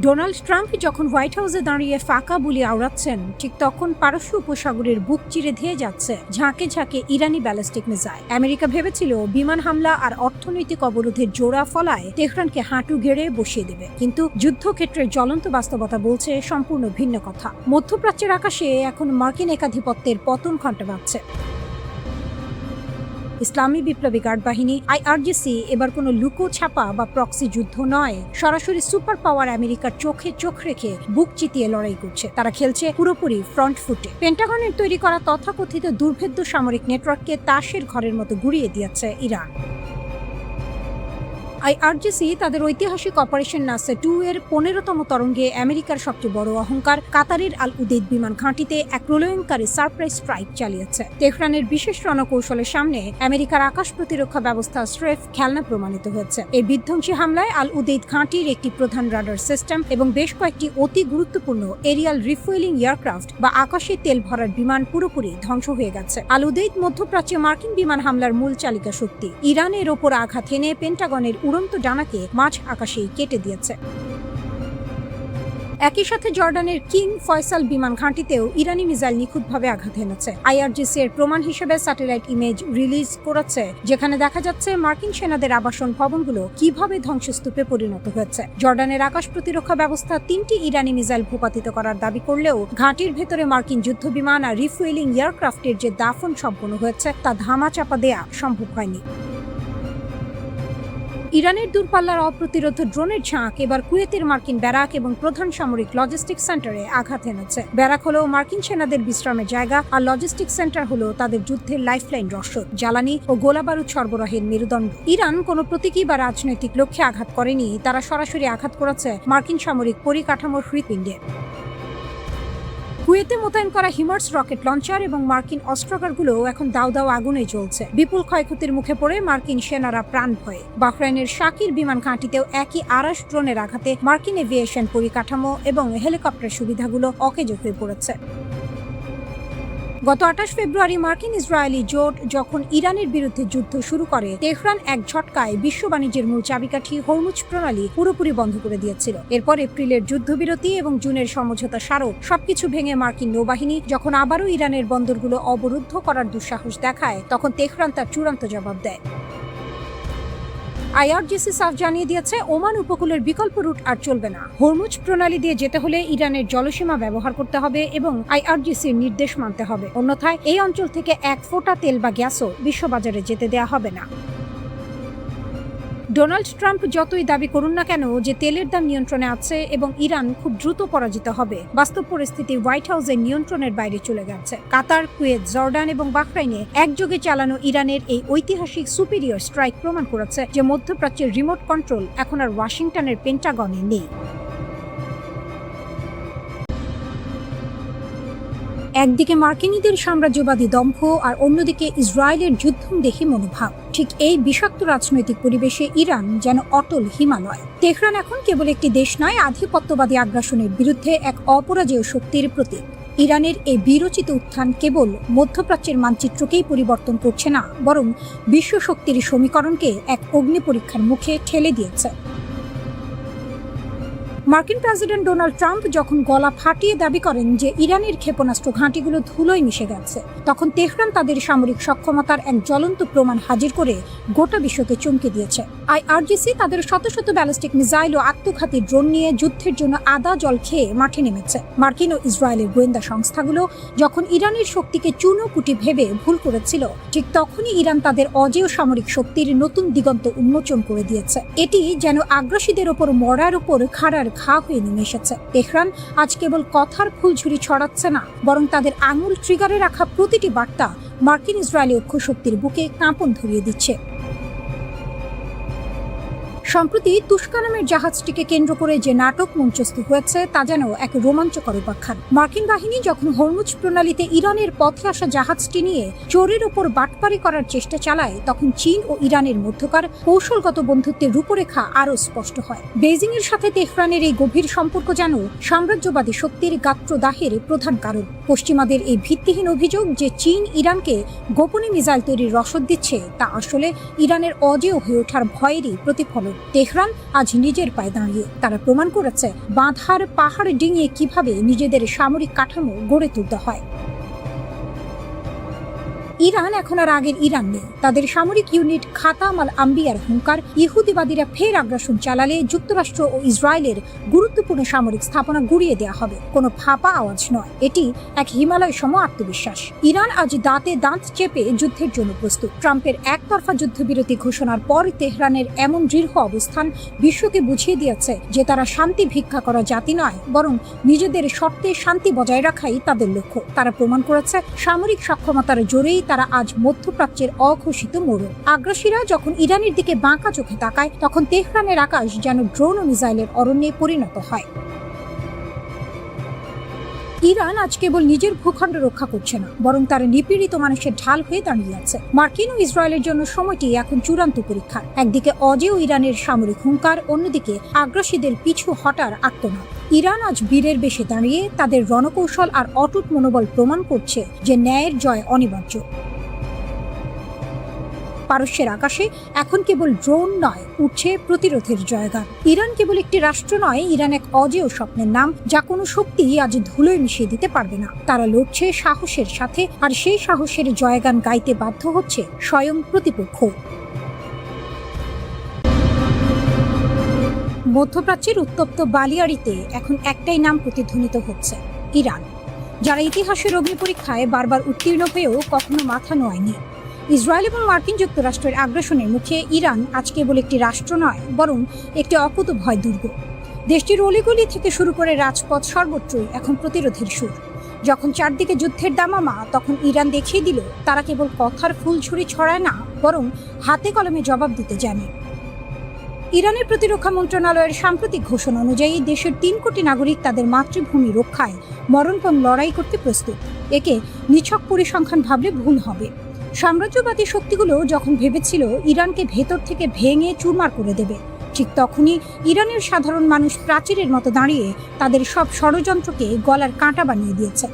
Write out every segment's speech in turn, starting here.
Donald Trump যখন white হাউসে দাঁড়িয়ে ফাঁকা বুলি আওড়াচ্ছেন, ঠিক তখন পারস্য উপসাগরের বুক চিরে ধেয়ে যাচ্ছে ঝাঁকে ঝাঁকে ইরানি ব্যালিস্টিক মিসাইল। আমেরিকা ভেবেছিল বিমান হামলা আর অর্থনৈতিক অবরোধের জোড়া ফলায় তেহরানকে হাঁটু গেড়ে বসিয়ে দেবে, কিন্তু যুদ্ধক্ষেত্রের জ্বলন্ত বাস্তবতা বলছে সম্পূর্ণ ভিন্ন কথা। মধ্যপ্রাচ্যের আকাশে এখন মার্কিন একাধিপত্যের পতন ঘণ্টা বাজছে। ইসলামী বিপ্লবী গার্ড বাহিনী আইআরজিসি এবার কোনো লুকো ছাপা বা প্রক্সি যুদ্ধ নয়, সরাসরি সুপার পাওয়ার আমেরিকার চোখে চোখ রেখে বুক চিতিয়ে লড়াই করছে। তারা খেলছে পুরোপুরি ফ্রন্ট ফুটে। পেন্টাগনের তৈরি করা তথাকথিত দুর্ভেদ্য সামরিক নেটওয়ার্ককে তাসের ঘরের মতো গুড়িয়ে দিয়েছে ইরান। আইআরজিসি তাদের ঐতিহাসিক অপারেশন নাসের 2 এর 15তম তরঙ্গে আমেরিকার সবচেয়ে বড় অহংকার কাতারের আল উদেইদ বিমান ঘাঁটিতে এক প্রলয়ঙ্কারী সারপ্রাইজ স্ট্রাইক চালিয়েছে। তেহরানের বিশেষ রণকৌশলের সামনে আমেরিকার আকাশ প্রতিরক্ষা ব্যবস্থা স্রেফ খেলনা প্রমাণিত হয়েছে। এই বিধ্বংসী হামলায় আল উদেইদ ঘাঁটির একটি প্রধান রাডার সিস্টেম এবং বেশ কয়েকটি অতি গুরুত্বপূর্ণ এরিয়াল রিফুয়েলিং এয়ারক্রাফট বা আকাশে তেল ভরার বিমান পুরোপুরি ধ্বংস হয়ে গেছে। আল উদেইদ মধ্যপ্রাচ্যে মার্কিন বিমান হামলার মূল চালিকা শক্তি। ইরানের ওপর আঘাত হেনে পেন্টাগনের উড়ন্ত ডানাকে মাঝ আকাশেই কেটে দিয়েছে। একই সাথে জর্ডানের কিং ফয়সাল বিমান ঘাঁটিতেও ইরানি মিসাইল নিখুঁতভাবে আঘাত হেনেছে। আইআরজিসি এর প্রমাণ হিসেবে স্যাটেলাইট ইমেজ রিলিজ করেছে, যেখানে দেখা যাচ্ছে মার্কিন সেনাদের আবাসন ভবনগুলো কিভাবে ধ্বংসস্তূপে পরিণত হয়েছে। জর্ডানের আকাশ প্রতিরক্ষা ব্যবস্থা 3টি ইরানি মিসাইল ভূপাতিত করার দাবি করলেও ঘাঁটির ভেতরে মার্কিন যুদ্ধ বিমান আর রিফুয়েলিং এয়ারক্রাফটের যে দাফন সম্পন্ন হয়েছে তা ধামাচাপা দেয়া সম্ভব হয়নি। ইরানের দূরপাল্লার অপ্রতিরোধ ড্রোনের ঝাঁক এবার কুয়েতের মার্কিন ব্যারাক এবং প্রধান সামরিক লজিস্টিক সেন্টারে আঘাত এনেছে। ব্যারাক হলো মার্কিন সেনাদের বিশ্রামের জায়গা, আর লজিস্টিক সেন্টার হলো তাদের যুদ্ধের লাইফলাইন, রসদ, জ্বালানি ও গোলাবারুদ সরবরাহের মেরুদণ্ড। ইরান কোনো প্রতীকী বা রাজনৈতিক লক্ষ্যে আঘাত করেনি, তারা সরাসরি আঘাত করেছে মার্কিন সামরিক পরিকাঠামোর হৃৎপিণ্ডে। কুয়েতে মোতায়েন করা হিমার্স রকেট লঞ্চার এবং মার্কিন অস্ত্রাগারগুলো এখন দাউ দাউ আগুনে জ্বলছে। বিপুল ক্ষয়ক্ষতির মুখে পড়ে মার্কিন সেনারা প্রাণ ভয়ে। বাহরাইনের শাকির বিমান ঘাঁটিতেও একই আরাস ড্রোনের আঘাতে মার্কিন এভিয়েশন পরিকাঠামো এবং হেলিকপ্টার সুবিধাগুলো অকেজো হয়ে পড়েছে। গত 28 ফেব্রুয়ারি মার্কিন ইসরায়েলি জোট যখন ইরানের বিরুদ্ধে যুদ্ধ শুরু করে, তেহরান এক ঝটকায় বিশ্ব বাণিজ্যের মূল চাবিকাঠি হরমুজ প্রণালী পুরোপুরি বন্ধ করে দিয়েছিল। এরপর এপ্রিলের যুদ্ধবিরতি এবং জুনের সমঝোতা স্মারক সবকিছু ভেঙে মার্কিন নৌবাহিনী যখন আবারও ইরানের বন্দরগুলো অবরুদ্ধ করার দুঃসাহস দেখায়, তখন তেহরান তার চূড়ান্ত জবাব দেয়। আইআরজিসি সাফ জানিয়ে দিয়েছে ওমান উপকূলের বিকল্প রুট আর চলবে না। হরমুজ প্রণালী দিয়ে যেতে হলে ইরানের জলসীমা ব্যবহার করতে হবে এবং আইআরজিসির নির্দেশ মানতে হবে, অন্যথায় এই অঞ্চল থেকে এক ফোঁটা তেল বা গ্যাসও বিশ্ববাজারে যেতে দেয়া হবে না। ডোনাল্ড ট্রাম্প যতই দাবি করুন না কেন যে তেলের দাম নিয়ন্ত্রণে আছে এবং ইরান খুব দ্রুত পরাজিত হবে, বাস্তব পরিস্থিতি হোয়াইট হাউসের নিয়ন্ত্রণের বাইরে চলে গেছে। কাতার, কুয়েত, জর্ডান এবং বাহরাইনে একযোগে চালানো ইরানের এই ঐতিহাসিক সুপিরিয়র স্ট্রাইক প্রমাণ করেছে যে মধ্যপ্রাচ্যের রিমোট কন্ট্রোল এখন আর ওয়াশিংটনের পেন্টাগনে নেই। একদিকে মার্কিনীদের সাম্রাজ্যবাদী দম্ভ আর অন্যদিকে ইসরায়েলের যুদ্ধদেহী মনোভাব। ঠিক এই বিষাক্ত রাজনৈতিক পরিবেশে ইরান যেন অটল হিমালয়। তেহরান এখন কেবল একটি দেশ নয়, আধিপত্যবাদী আগ্রাসনের বিরুদ্ধে এক অপরাজেয় শক্তির প্রতীক। ইরানের এই বিরচিত উত্থান কেবল মধ্যপ্রাচ্যের মানচিত্রকেই পরিবর্তন করছে না, বরং বিশ্ব শক্তির সমীকরণকে এক অগ্নি পরীক্ষার মুখে ঠেলে দিয়েছে। মার্কিন প্রেসিডেন্ট ডোনাল্ড ট্রাম্প যখন গলা ফাটিয়ে দাবি করেন যে ইরানের ক্ষেপণাস্ত্র ঘাঁটিগুলো ধুলোয় মিশে গেছে, তখন তেহরান তাদের সামরিক সক্ষমতার এক জ্বলন্ত প্রমাণ হাজির করে গোটা বিশ্বকে চমকে দিয়েছে। আইআরজিসি তাদের শত শত ব্যালিস্টিক মিসাইল ও আত্মঘাতী ড্রোন নিয়ে যুদ্ধের জন্য আদা জল খেয়ে মাঠে নেমেছে। মার্কিন ও ইসরায়েলের গোয়েন্দা সংস্থাগুলো যখন ইরানের শক্তিকে চুনোপুটি ভেবে ভুল করেছিল, ঠিক তখনই ইরান তাদের অজেয় সামরিক শক্তির নতুন দিগন্ত উন্মোচন করে দিয়েছে। এটি যেন আগ্রাসীদের ওপর মরার উপর খাড়ার ঘা হয়ে নেমে এসেছে। তেহরান আজ কেবল কথার ফুলঝুরি ছড়াচ্ছে না, বরং তাদের আঙুল ট্রিগারে রাখা প্রতিটি বার্তা মার্কিন ইসরায়েলি অক্ষ শক্তির বুকে কাঁপন ধরিয়ে দিচ্ছে। সম্প্রতি তুস্কা নামের জাহাজটিকে কেন্দ্র করে যে নাটক মঞ্চস্থ হয়েছে তা যেন এক রোমাঞ্চকর উপাখ্যান। মার্কিন বাহিনী যখন হরমুজ প্রণালীতে ইরানের পথে আসা জাহাজটি নিয়ে চোরের ওপর বাটপারি করার চেষ্টা চালায়, তখন চীন ও ইরানের মধ্যকার কৌশলগত বন্ধুত্বের রূপরেখা আরও স্পষ্ট হয়। বেইজিং এর সাথে তেহরানের এই গভীর সম্পর্ক যেন সাম্রাজ্যবাদী শক্তির গাত্রদাহের প্রধান কারণ। পশ্চিমাদের এই ভিত্তিহীন অভিযোগ যে চীন ইরানকে গোপনে মিসাইল তৈরির রসদ দিচ্ছে, তা আসলে ইরানের অজেয় হয়ে ওঠার ভয়েরই প্রতিফলন। তেহরান আজ নিজের পায়ে দাঁড়িয়ে। তারা প্রমাণ করেছে বাঁধার পাহাড় ডিঙিয়ে কিভাবে নিজেদের সামরিক কাঠামো গড়ে তুলতে হয়। ইরান এখন আর আগের ইরান নেই। তাদের সামরিক ইউনিট খাতাম আল আম্বিয়ার হুঙ্কার, ইহুদিবাদীরা ফের আগ্রাসন চালালে যুক্তরাষ্ট্র ও ইসরায়েলের গুরুত্বপূর্ণ সামরিক স্থাপনা গুড়িয়ে দেওয়া হবে। কোনো ফাঁপা আওয়াজ নয়, এটি এক হিমালয় সম আত্মবিশ্বাস। ইরান আজ দাঁতে দাঁত চেপে যুদ্ধের জন্য প্রস্তুত। ট্রাম্পের একতরফা যুদ্ধবিরতি ঘোষণার পর তেহরানের এমন দৃঢ় অবস্থান বিশ্বকে বুঝিয়ে দিয়েছে যে তারা শান্তি ভিক্ষা করা জাতি নয়, বরং নিজেদের শর্তে শান্তি বজায় রাখাই তাদের লক্ষ্য। তারা প্রমাণ করেছে সামরিক সক্ষমতার জোরেই তারা আজ মধ্যপ্রাচ্যের অঘোষিত মোড়ল। আগ্রাসীরা যখন ইরানের দিকে বাঁকা চোখে তাকায়, তখন তেহরানের আকাশ যেন ড্রোন ও মিসাইলের অরণ্যে পরিণত হয়। ইরান আজ কেবল নিজের ভূখণ্ড রক্ষা করছে না, বরং তারা নিপীড়িত মানুষের ঢাল হয়ে দাঁড়িয়ে আছে। মার্কিন ও ইসরায়েলের জন্য সময়টি এখন চূড়ান্ত পরীক্ষার। একদিকে অজেয় ইরানের সামরিক হুঙ্কার, অন্যদিকে আগ্রাসীদের পিছু হটার আত্মনাদ। ইরান আজ বীরের বেশে দাঁড়িয়ে তাদের রণকৌশল আর অটুট মনোবল প্রমাণ করছে যে ন্যায়ের জয় অনিবার্য। পারস্যের আকাশে এখন কেবল ড্রোন নয়, উঠছে প্রতিরোধের জয়গান। ইরান কেবল একটি রাষ্ট্র নয়, ইরান এক অজেয় স্বপ্নের নাম, যা কোনো শক্তি আজ ধুলোয় মিশিয়ে দিতে পারবে না। তারা লড়ছে সাহসের সাথে, আর সেই সাহসের জয়গান গাইতে বাধ্য হচ্ছে স্বয়ং প্রতিপক্ষ। মধ্যপ্রাচ্যের উত্তপ্ত বালিয়াড়িতে এখন একটাই নাম প্রতিধ্বনিত হচ্ছে, ইরান, যারা ইতিহাসের অগ্নিপরীক্ষায় বারবার উত্তীর্ণ হয়েও কখনো মাথা নোয়ায়নি। ইসরায়েল এবং মার্কিন যুক্তরাষ্ট্রের আগ্রাসনের মুখে ইরান আজ কেবল একটি রাষ্ট্র নয়, বরং একটি অকুতোভয় দুর্গ। দেশটির অলিগলি থেকে শুরু করে রাজপথ সর্বত্রই এখন প্রতিরোধের সুর। যখন চারদিকে যুদ্ধের দামামা, তখন ইরান দেখিয়ে দিল তারা কেবল কথার ফুলঝুরি ছড়ায় না, বরং হাতে কলমে জবাব দিতে জানে। ইরানের প্রতিরক্ষা মন্ত্রণালয়ের সাম্প্রতিক ঘোষণা অনুযায়ী দেশের 3 কোটি নাগরিক তাদের মাতৃভূমি রক্ষায় মরণপণ লড়াই করতে প্রস্তুত। একে নিছক পরিসংখ্যান ভাবলে ভুল হবে। সাম্রাজ্যবাদী শক্তিগুলো যখন ভেবেছিল ইরানকে ভেতর থেকে ভেঙে চুরমার করে দেবে, ঠিক তখনই ইরানের সাধারণ মানুষ প্রাচীরের মতো দাঁড়িয়ে তাদের সব ষড়যন্ত্রকে গলার কাঁটা বানিয়ে দিয়েছে।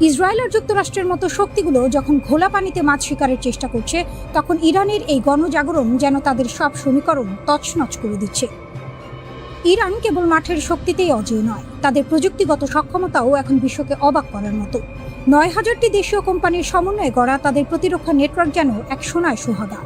ইসরায়েল আর যুক্তরাষ্ট্রের মতো শক্তিগুলো যখন ঘোলা পানিতে মাছ শিকারের চেষ্টা করছে, তখন ইরানের এই গণজাগরণ যেন তাদের সব সমীকরণ তছনছ করে দিচ্ছে। ইরান কেবল মাঠের শক্তিতেই অজেয় নয়, তাদের প্রযুক্তিগত সক্ষমতাও এখন বিশ্বকে অবাক করার মতো। ৯,০০০টি দেশীয় কোম্পানির সমন্বয়ে গড়া তাদের প্রতিরক্ষা নেটওয়ার্ক যেন এক সোনায় সোহাগা।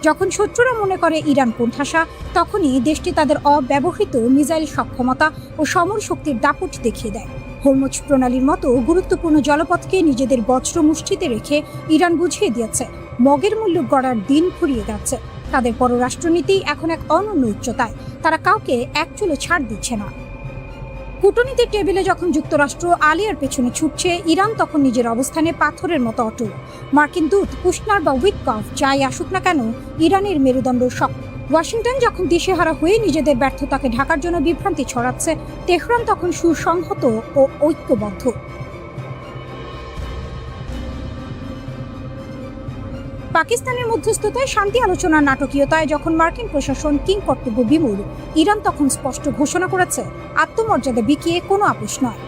যখন শত্রুরা মনে করে ইরান কোণঠাসা, তখনই দেশটি তাদের অব্যবহৃত মিসাইল সক্ষমতা ও সমর শক্তির দাপট দেখিয়ে দেয়। হরমুজ প্রণালীর মতো গুরুত্বপূর্ণ জলপথকে নিজেদের বজ্র মুষ্টিতে রেখে ইরান বুঝিয়ে দিয়েছে মগের মূল্য গড়ার দিন ফুরিয়ে যাচ্ছে। তাদের পররাষ্ট্রনীতি এখন এক অনন্য উচ্চতায়, তারা কাউকে এক চুলো ছাড় দিচ্ছে না। কূটনীতির টেবিলে যখন যুক্তরাষ্ট্র আলিয়ার পেছনে ছুটছে, ইরান তখন নিজের অবস্থানে পাথরের মতো অটল। মার্কিন দূত কুশনার বা উইটকফ যাই আসুক না কেন, ইরানের মেরুদণ্ড শক্ত। ওয়াশিংটন যখন দিশেহারা হয়ে নিজেদের ব্যর্থতাকে ঢাকার জন্য বিভ্রান্তি ছড়াচ্ছে, তেহরান তখন সুসংহত ও ঐক্যবদ্ধ। পাকিস্তানের মধ্যস্থতায় শান্তি আলোচনার নাটকীয়তায় যখন মার্কিন প্রশাসন কিংকর্তব্য বিমূঢ়, ইরান তখন স্পষ্ট ঘোষণা করেছে আত্মমর্যাদা বিকিয়ে কোনো আপোষ নয়।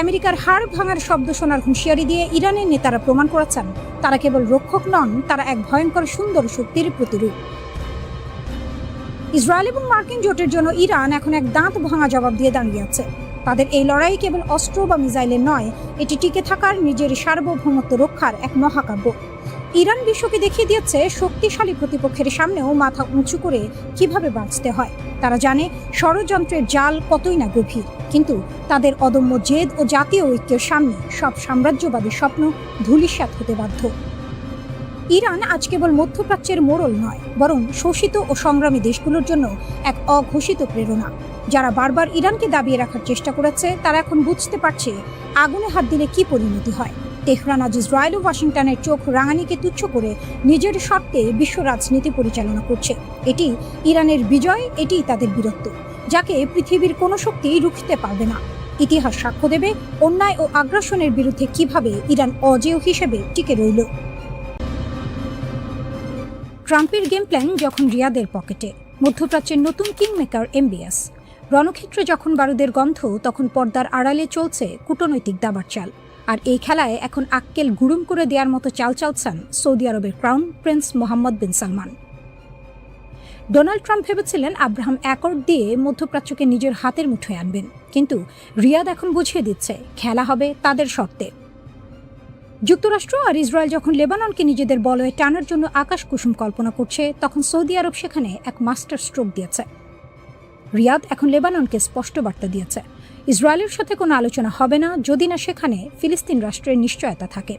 আমেরিকার হাড় ভাঙার শব্দ শোনার হুঁশিয়ারি দিয়ে ইরানের নেতারা প্রমাণ করেছেন তারা কেবল রক্ষক নন, তারা এক ভয়ঙ্কর সুন্দর শক্তির প্রতিরূপ। ইসরায়েল এবং মার্কিন জোটের জন্য ইরান এখন এক দাঁত ভাঙা জবাব দিয়ে দাঁড়িয়ে আছে। তাদের এই লড়াই কেবল অস্ত্র বা মিসাইলের নয়, এটি টিকে থাকার, নিজের সার্বভৌমত্ব রক্ষার এক মহাকাব্য। ইরান বিশ্বকে দেখিয়ে দিয়েছে শক্তিশালী প্রতিপক্ষের সামনেও মাথা উঁচু করে কিভাবে বাঁচতে হয়। তারা জানে ষড়যন্ত্রের জাল কতই না গভীর, কিন্তু তাদের অদম্য জেদ ও জাতীয় ঐক্যের সামনে সব সাম্রাজ্যবাদী স্বপ্ন ধূলিসাৎ হতে বাধ্য। ইরান আজ কেবল মধ্যপ্রাচ্যের মোড়ল নয়, বরং শোষিত ও সংগ্রামী দেশগুলোর জন্য এক অঘোষিত প্রেরণা। যারা বারবার ইরানকে দাবিয়ে রাখার চেষ্টা করেছে, তারা এখন বুঝতে পারছে আগুনে হাত দিলে কি পরিণতি হয়। তেহরান আজ ইসরায়েল ও ওয়াশিংটনের চোখ রাঙানিকে তুচ্ছ করে নিজের স্বার্থে বিশ্ব রাজনীতি পরিচালনা করছে। এটি ইরানের বিজয়, এটি তাদের বীরত্ব, যাকে পৃথিবীর কোনো শক্তি রুখতে পারবে না। ইতিহাস সাক্ষ্য দেবে অন্যায় ও আগ্রাসনের বিরুদ্ধে কিভাবে ইরান অজেয় হিসেবে টিকে রইল। ট্রাম্পের গেম প্ল্যান যখন রিয়াদের পকেটে, মধ্যপ্রাচ্যের নতুন কিংমেকার MBS। রণক্ষেত্রে যখন বারুদের গন্ধ, তখন পর্দার আড়ালে চলছে কূটনৈতিক দাবার চাল। আর এই খেলায় এখন আক্কেল গুড়ুম করে দেওয়ার মতো চাল চালছেন সৌদি আরবের ক্রাউন প্রিন্স মোহাম্মদ বিন সালমান। ডোনাল্ড ট্রাম্প ভেবেছিলেন আব্রাহাম অ্যাকর্ড দিয়ে মধ্যপ্রাচ্যকে নিজের হাতের মুঠোয় আনবেন, কিন্তু রিয়াদ এখন বুঝিয়ে দিচ্ছে খেলা হবে তাদের শর্তে। যুক্তরাষ্ট্র আর ইসরায়েল যখন লেবাননকে নিজেদের বলয়ে টানার জন্য আকাশ কুসুম কল্পনা করছে, তখন সৌদি আরব সেখানে এক মাস্টার স্ট্রোক দিয়েছে। রিয়াদ এখন লেবাননকে স্পষ্ট বার্তা দিয়েছে, ইসরায়েলের সাথে কোনো আলোচনা হবে না যদি না সেখানে ফিলিস্তিন রাষ্ট্রের নিশ্চয়তা থাকে।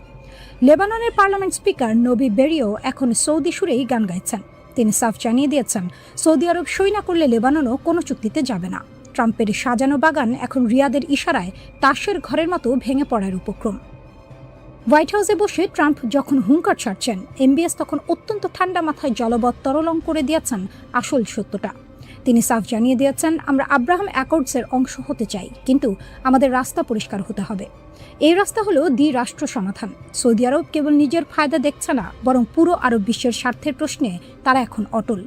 লেবাননের পার্লামেন্ট স্পিকার নবি বেরিও এখন সৌদি সুরেই গান গাইছেন। তিনি সাফ জানিয়ে দিয়েছেন, সৌদি আরব সই না করলে লেবাননও কোনো চুক্তিতে যাবে না। ট্রাম্পের সাজানো বাগান এখন রিয়াদের ইশারায় তাসের ঘরের মতো ভেঙে পড়ার উপক্রম। হোয়াইট হাউসে বসে ট্রাম্প যখন হুঙ্কার ছাড়ছেন, এমবিএস তখন অত্যন্ত ঠান্ডা মাথায় জলবৎ তরলং করে দিয়েছেন আসল সত্যটা। তিনি সাফ জানিয়ে দিয়েছেন, আমরা আব্রাহাম অ্যাকর্ডসের অংশ হতে চাই, কিন্তু আমাদের রাস্তা পরিষ্কার হতে হবে। এই রাস্তা হলো দ্বিরাষ্ট্র সমাধান। সৌদি আরব কেবল নিজের ফায়দা দেখছে না, বরং পুরো আরব বিশ্বের স্বার্থের প্রশ্নে তারা এখন অটল।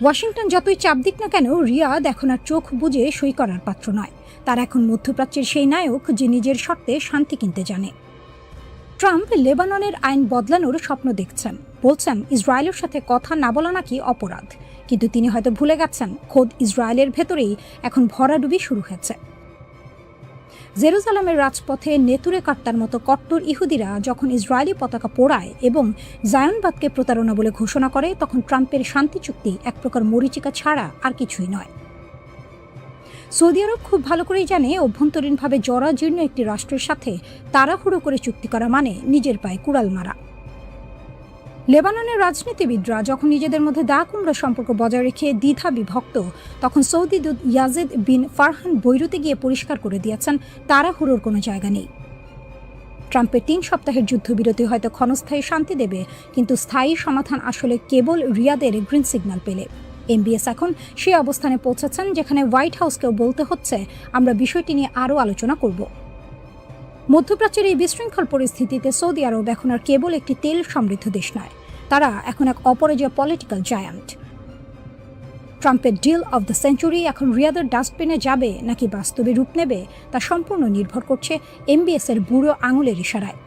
ওয়াশিংটন যতই চাপ দিক না কেন, রিয়াদ এখন আর চোখ বুজে সই করার পাত্র নয়। তারা এখন মধ্যপ্রাচ্যের সেই নায়ক যে নিজের শর্তে শান্তি কিনতে জানে। ট্রাম্প লেবাননের আইন বদলানোর স্বপ্ন দেখছেন, বলছেন ইসরায়েলের সাথে কথা না বলা নাকি অপরাধ, কিন্তু তিনি হয়তো ভুলে গেছেন খোদ ইসরায়েলের ভেতরেই এখন ভরাডুবি শুরু হয়েছে। জেরুজালেমের রাজপথে নেতুরে কাট্টার মতো কট্টর ইহুদিরা যখন ইসরায়েলি পতাকা পোড়ায় এবং জায়নবাদকে প্রতারণা বলে ঘোষণা করে, তখন ট্রাম্পের শান্তি চুক্তি এক প্রকার মরীচিকা ছাড়া আর কিছুই নয়। সৌদি আরব খুব ভালো করেই জানে, অভ্যন্তরীণভাবে জরাজীর্ণ একটি রাষ্ট্রের সাথে তাড়াহুড়ো করে চুক্তি করা মানে নিজের পায়ে কুড়াল মারা। লেবাননের রাজনীতিবিদরা যখন নিজেদের মধ্যে দা কুমড়া সম্পর্ক বজায় রেখে দ্বিধা বিভক্ত, তখন সৌদি দূত ইয়াজেদ বিন ফারহান বৈরুতে গিয়ে পরিষ্কার করে দিয়েছেন তাড়াহুড়োর কোনো জায়গা নেই। ট্রাম্পের 3 সপ্তাহের যুদ্ধবিরতি হয়তো ক্ষণস্থায়ী শান্তি দেবে, কিন্তু স্থায়ী সমাধান আসলে কেবল রিয়াদের গ্রিন সিগন্যাল পেলে। এমবিএস এখন সেই অবস্থানে পৌঁছেছেন যেখানে হোয়াইট হাউসকেও বলতে হচ্ছে, আমরা বিষয়টি নিয়ে আরও আলোচনা করব। মধ্যপ্রাচ্যের এই বিশৃঙ্খল পরিস্থিতিতে সৌদি আরব এখন আর কেবল একটি তেল সমৃদ্ধ দেশ নয়, তারা এখন এক অপরাজেয় পলিটিক্যাল জায়ান্ট। ট্রাম্পের ডিল অফ দ্য সেঞ্চুরি এখন রিয়াদের ডাস্টবিনে যাবে নাকি বাস্তবে রূপ নেবে, তা সম্পূর্ণ নির্ভর করছে এমবিএস এর বুড়ো আঙুলের ইশারায়।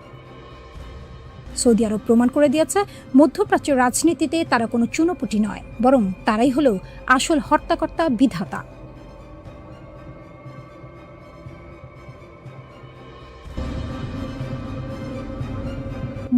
সৌদি আরব প্রমাণ করে দিয়েছে, মধ্যপ্রাচ্যের রাজনীতিতে তারা কোনো চুনোপুটি নয়, বরং তারাই হলো আসল হর্তাকর্তা, বিধাতা।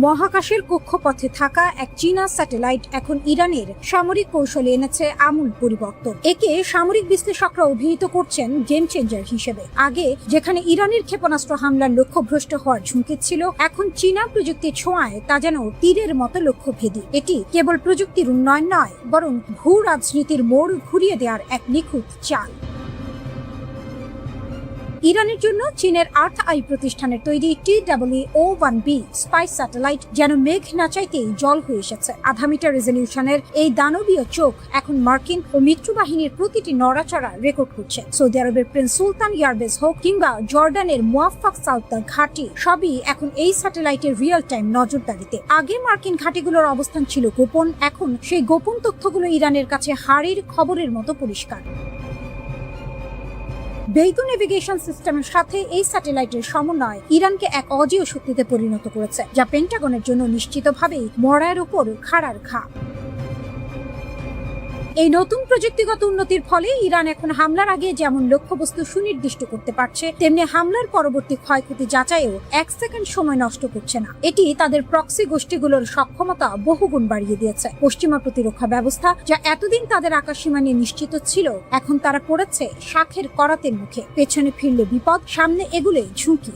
মহাকাশের কক্ষপথে থাকা এক চীনা স্যাটেলাইট এখন ইরানের সামরিক কৌশলে এনেছে আমূল পরিবর্তন। একে সামরিক বিশ্লেষকরা অভিহিত করছেন গেম চেঞ্জার হিসেবে। আগে যেখানে ইরানের ক্ষেপণাস্ত্র হামলার লক্ষ্যভ্রষ্ট হওয়ার ঝুঁকি ছিল, এখন চীনা প্রযুক্তির ছোঁয়ায় তা যেন তীরের মতো লক্ষ্যভেদী। এটি কেবল প্রযুক্তির উন্নয়ন নয়, বরং ভূ রাজনীতির মোড় ঘুরিয়ে দেওয়ার এক নিখুঁত চাল। ইরানের জন্য চীনের আর্থ আই প্রতিষ্ঠানের তৈরি TWO-1B স্পাইস স্যাটেলাইট যেন মেঘ না চাইতেই জল হয়ে এসেছে। 0.5 মিটার রেজলিউশনের এই দানবীয় চোখ এখন মার্কিন ও মিত্র বাহিনীর প্রতিটি নড়াচড়া রেকর্ড করছে। সৌদি আরবের প্রিন্স সুলতান এয়ারবেস হোক কিংবা জর্ডানের মুয়াফফাক সালতান ঘাঁটি, সবই এখন এই স্যাটেলাইটের রিয়েল টাইম নজরদারিতে। আগে মার্কিন ঘাঁটিগুলোর অবস্থান ছিল গোপন, এখন সেই গোপন তথ্যগুলো ইরানের কাছে হাড়ির খবরের মতো পরিষ্কার। বেইদু নেভিগেশন সিস্টেমের সাথে এই স্যাটেলাইটের সমন্বয় ইরানকে এক অজেয় শক্তিতে পরিণত করেছে, যা পেন্টাগনের জন্য নিশ্চিতভাবেই মরার উপর খাড়ার ঘা। এই নতুন প্রযুক্তিগত উন্নতির ফলে ইরান এখন হামলার আগে যেমন লক্ষ্যবস্তু সুনির্দিষ্ট করতে পারছে, তেমনি হামলার পরবর্তী ক্ষয়ক্ষতি যাচাইও 1 সেকেন্ড সময় নষ্ট করছে না। এটি তাদের প্রক্সি গোষ্ঠীগুলোর সক্ষমতা বহুগুণ বাড়িয়ে দিয়েছে। পশ্চিমা প্রতিরক্ষা ব্যবস্থা, যা এতদিন তাদের আকাশসীমা নিয়ে নিশ্চিত ছিল, এখন তারা পড়েছে শাখের করাতের মুখে। পেছনে ফিরলে বিপদ, সামনে এগুলে ঝুঁকি।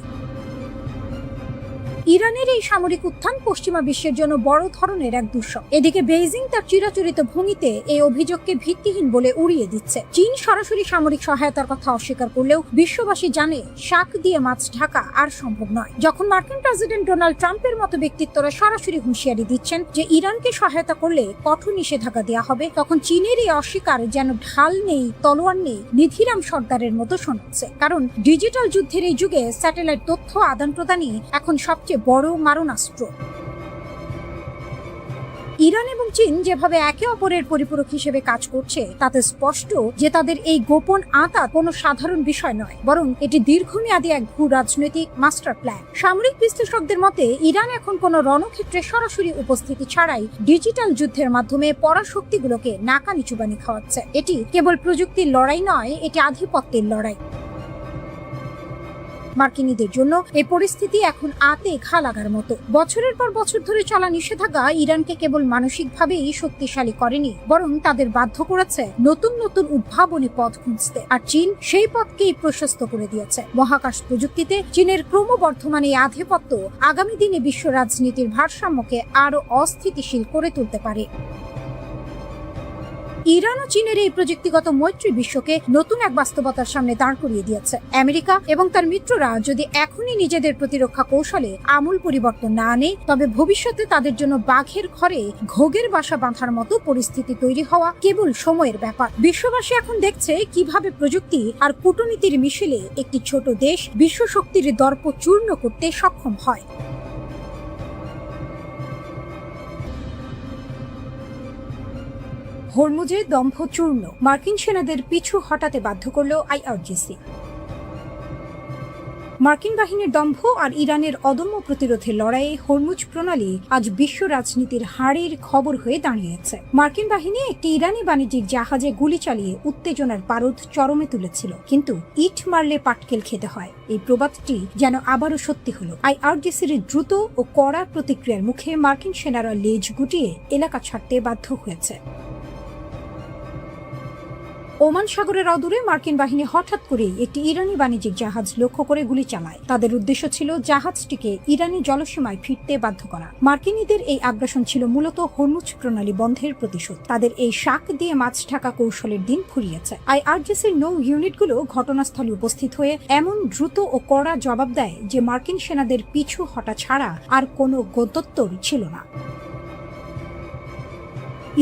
ইরানের এই সামরিক উত্থান পশ্চিমা বিশ্বের জন্য বড় ধরনের এক দুঃস্বপ্ন। এদিকে বেইজিং তার চিরাচরিত ভঙ্গিতে এই অভিযোগকে ভিত্তিহীন বলে উড়িয়ে দিচ্ছে। চীন সরাসরি সামরিক সহায়তার কথা অস্বীকার করলেও বিশ্ববাসী জানে শাক দিয়ে মাছ ঢাকা আর সম্ভব নয়। যখন মার্কিন প্রেসিডেন্ট ডোনাল্ড ট্রাম্পের মতো ব্যক্তিত্বরা সরাসরি হুঁশিয়ারি দিচ্ছেন যে ইরানকে সহায়তা করলে কঠোর নিষেধাজ্ঞা দেওয়া হবে, তখন চীনের এই অস্বীকার যেন ঢাল নেই, তলোয়ার নেই, নিধিরাম সর্দারের মতো শোনাচ্ছে। কারণ ডিজিটাল যুদ্ধের এই যুগে স্যাটেলাইট তথ্য আদান প্রদানই এখন সবচেয়ে বড় মারণাস্ত্র। ইরান এবং চীন যেভাবে একে অপরের পরিপূরক হিসেবে কাজ করছে তাতে স্পষ্ট যে তাদের এই গোপন আঁতাত কোনো সাধারণ বিষয় নয়, বরং এটি দীর্ঘমেয়াদী এক ভূ রাজনৈতিক মাস্টার প্ল্যান। সামরিক বিশ্লেষকদের মতে ইরান এখন কোনো রণক্ষেত্রে সরাসরি উপস্থিতি ছাড়াই ডিজিটাল যুদ্ধের মাধ্যমে পরাশক্তিগুলোকে নাকানি চুবানি খাওয়াচ্ছে। এটি কেবল প্রযুক্তির লড়াই নয়, এটি আধিপত্যের লড়াই। মার্কিনীদের জন্য এই পরিস্থিতি এখন আতে ঘা লাগার মতো। বছরের পর বছর ধরে চলা নিষেধাজ্ঞা ইরানকে কেবল মানসিকভাবেই শক্তিশালী করেনি, বরং তাদের বাধ্য করেছে নতুন নতুন উদ্ভাবনী পথ খুঁজতে। আর চীন সেই পথকেই প্রশস্ত করে দিয়েছে। মহাকাশ প্রযুক্তিতে চীনের ক্রমবর্ধমান এই আধিপত্য আগামী দিনে বিশ্ব রাজনীতির ভারসাম্যকে আরো অস্থিতিশীল করে তুলতে পারে। ইরান ও চীনের এই প্রযুক্তিগত মৈত্রী বিশ্বকে নতুন এক বাস্তবতার সামনে দাঁড় করিয়ে দিয়েছে। আমেরিকা এবং তার মিত্ররা যদি এখনই নিজেদের প্রতিরক্ষা কৌশলে আমূল পরিবর্তন না আনে, তবে ভবিষ্যতে তাদের জন্য বাঘের ঘরে ঘোগের বাসা বাঁধার মতো পরিস্থিতি তৈরি হওয়া কেবল সময়ের ব্যাপার। বিশ্ববাসী এখন দেখছে কিভাবে প্রযুক্তি আর কূটনীতির মিশেলে একটি ছোট দেশ বিশ্ব শক্তির দর্প চূর্ণ করতে সক্ষম হয়। হরমুজে দম্ভ চূর্ণ, মার্কিন সেনাদের পিছু হটাতে বাধ্য করল আইআরজিসি। মার্কিন বাহিনীর দম্ভ আর ইরানের অদম্য প্রতিরোধের লড়াইয়ে হরমুজ প্রণালী আজ বিশ্ব রাজনীতির হাড়ের খবর হয়ে দাঁড়িয়েছে। মার্কিন বাহিনী একটি ইরানি বাণিজ্যিক জাহাজে গুলি চালিয়ে উত্তেজনার পারদ চরমে তুলেছিল, কিন্তু ইট মারলে পাটকেল খেতে হয়। এই প্রবাদটি যেন আবারও সত্যি হলো। আইআরজিসির দ্রুত ও কড়া প্রতিক্রিয়ার মুখে মার্কিন সেনারা লেজ গুটিয়ে এলাকা ছাড়তে বাধ্য হয়েছে। ওমান সাগরের অদূরে মার্কিন বাহিনী হঠাৎ করেই একটি ইরানি বাণিজ্যিক জাহাজ লক্ষ্য করে গুলি চালায়। তাদের উদ্দেশ্য ছিল জাহাজটিকে ইরানি জলসীমায় ফিরতে বাধ্য করা। মার্কিনীদের এই আগ্রাসন ছিল মূলত হরমুজ প্রণালী বন্ধের প্রতিশোধ। তাদের এই শাক দিয়ে মাছ ঢাকা কৌশলের দিন ফুরিয়েছে। আইআরজিসির নৌ ইউনিটগুলো ঘটনাস্থলে উপস্থিত হয়ে এমন দ্রুত ও কড়া জবাব দেয় যে মার্কিন সেনাদের পিছু হটা ছাড়া আর কোনো গত্যন্তর ছিল না।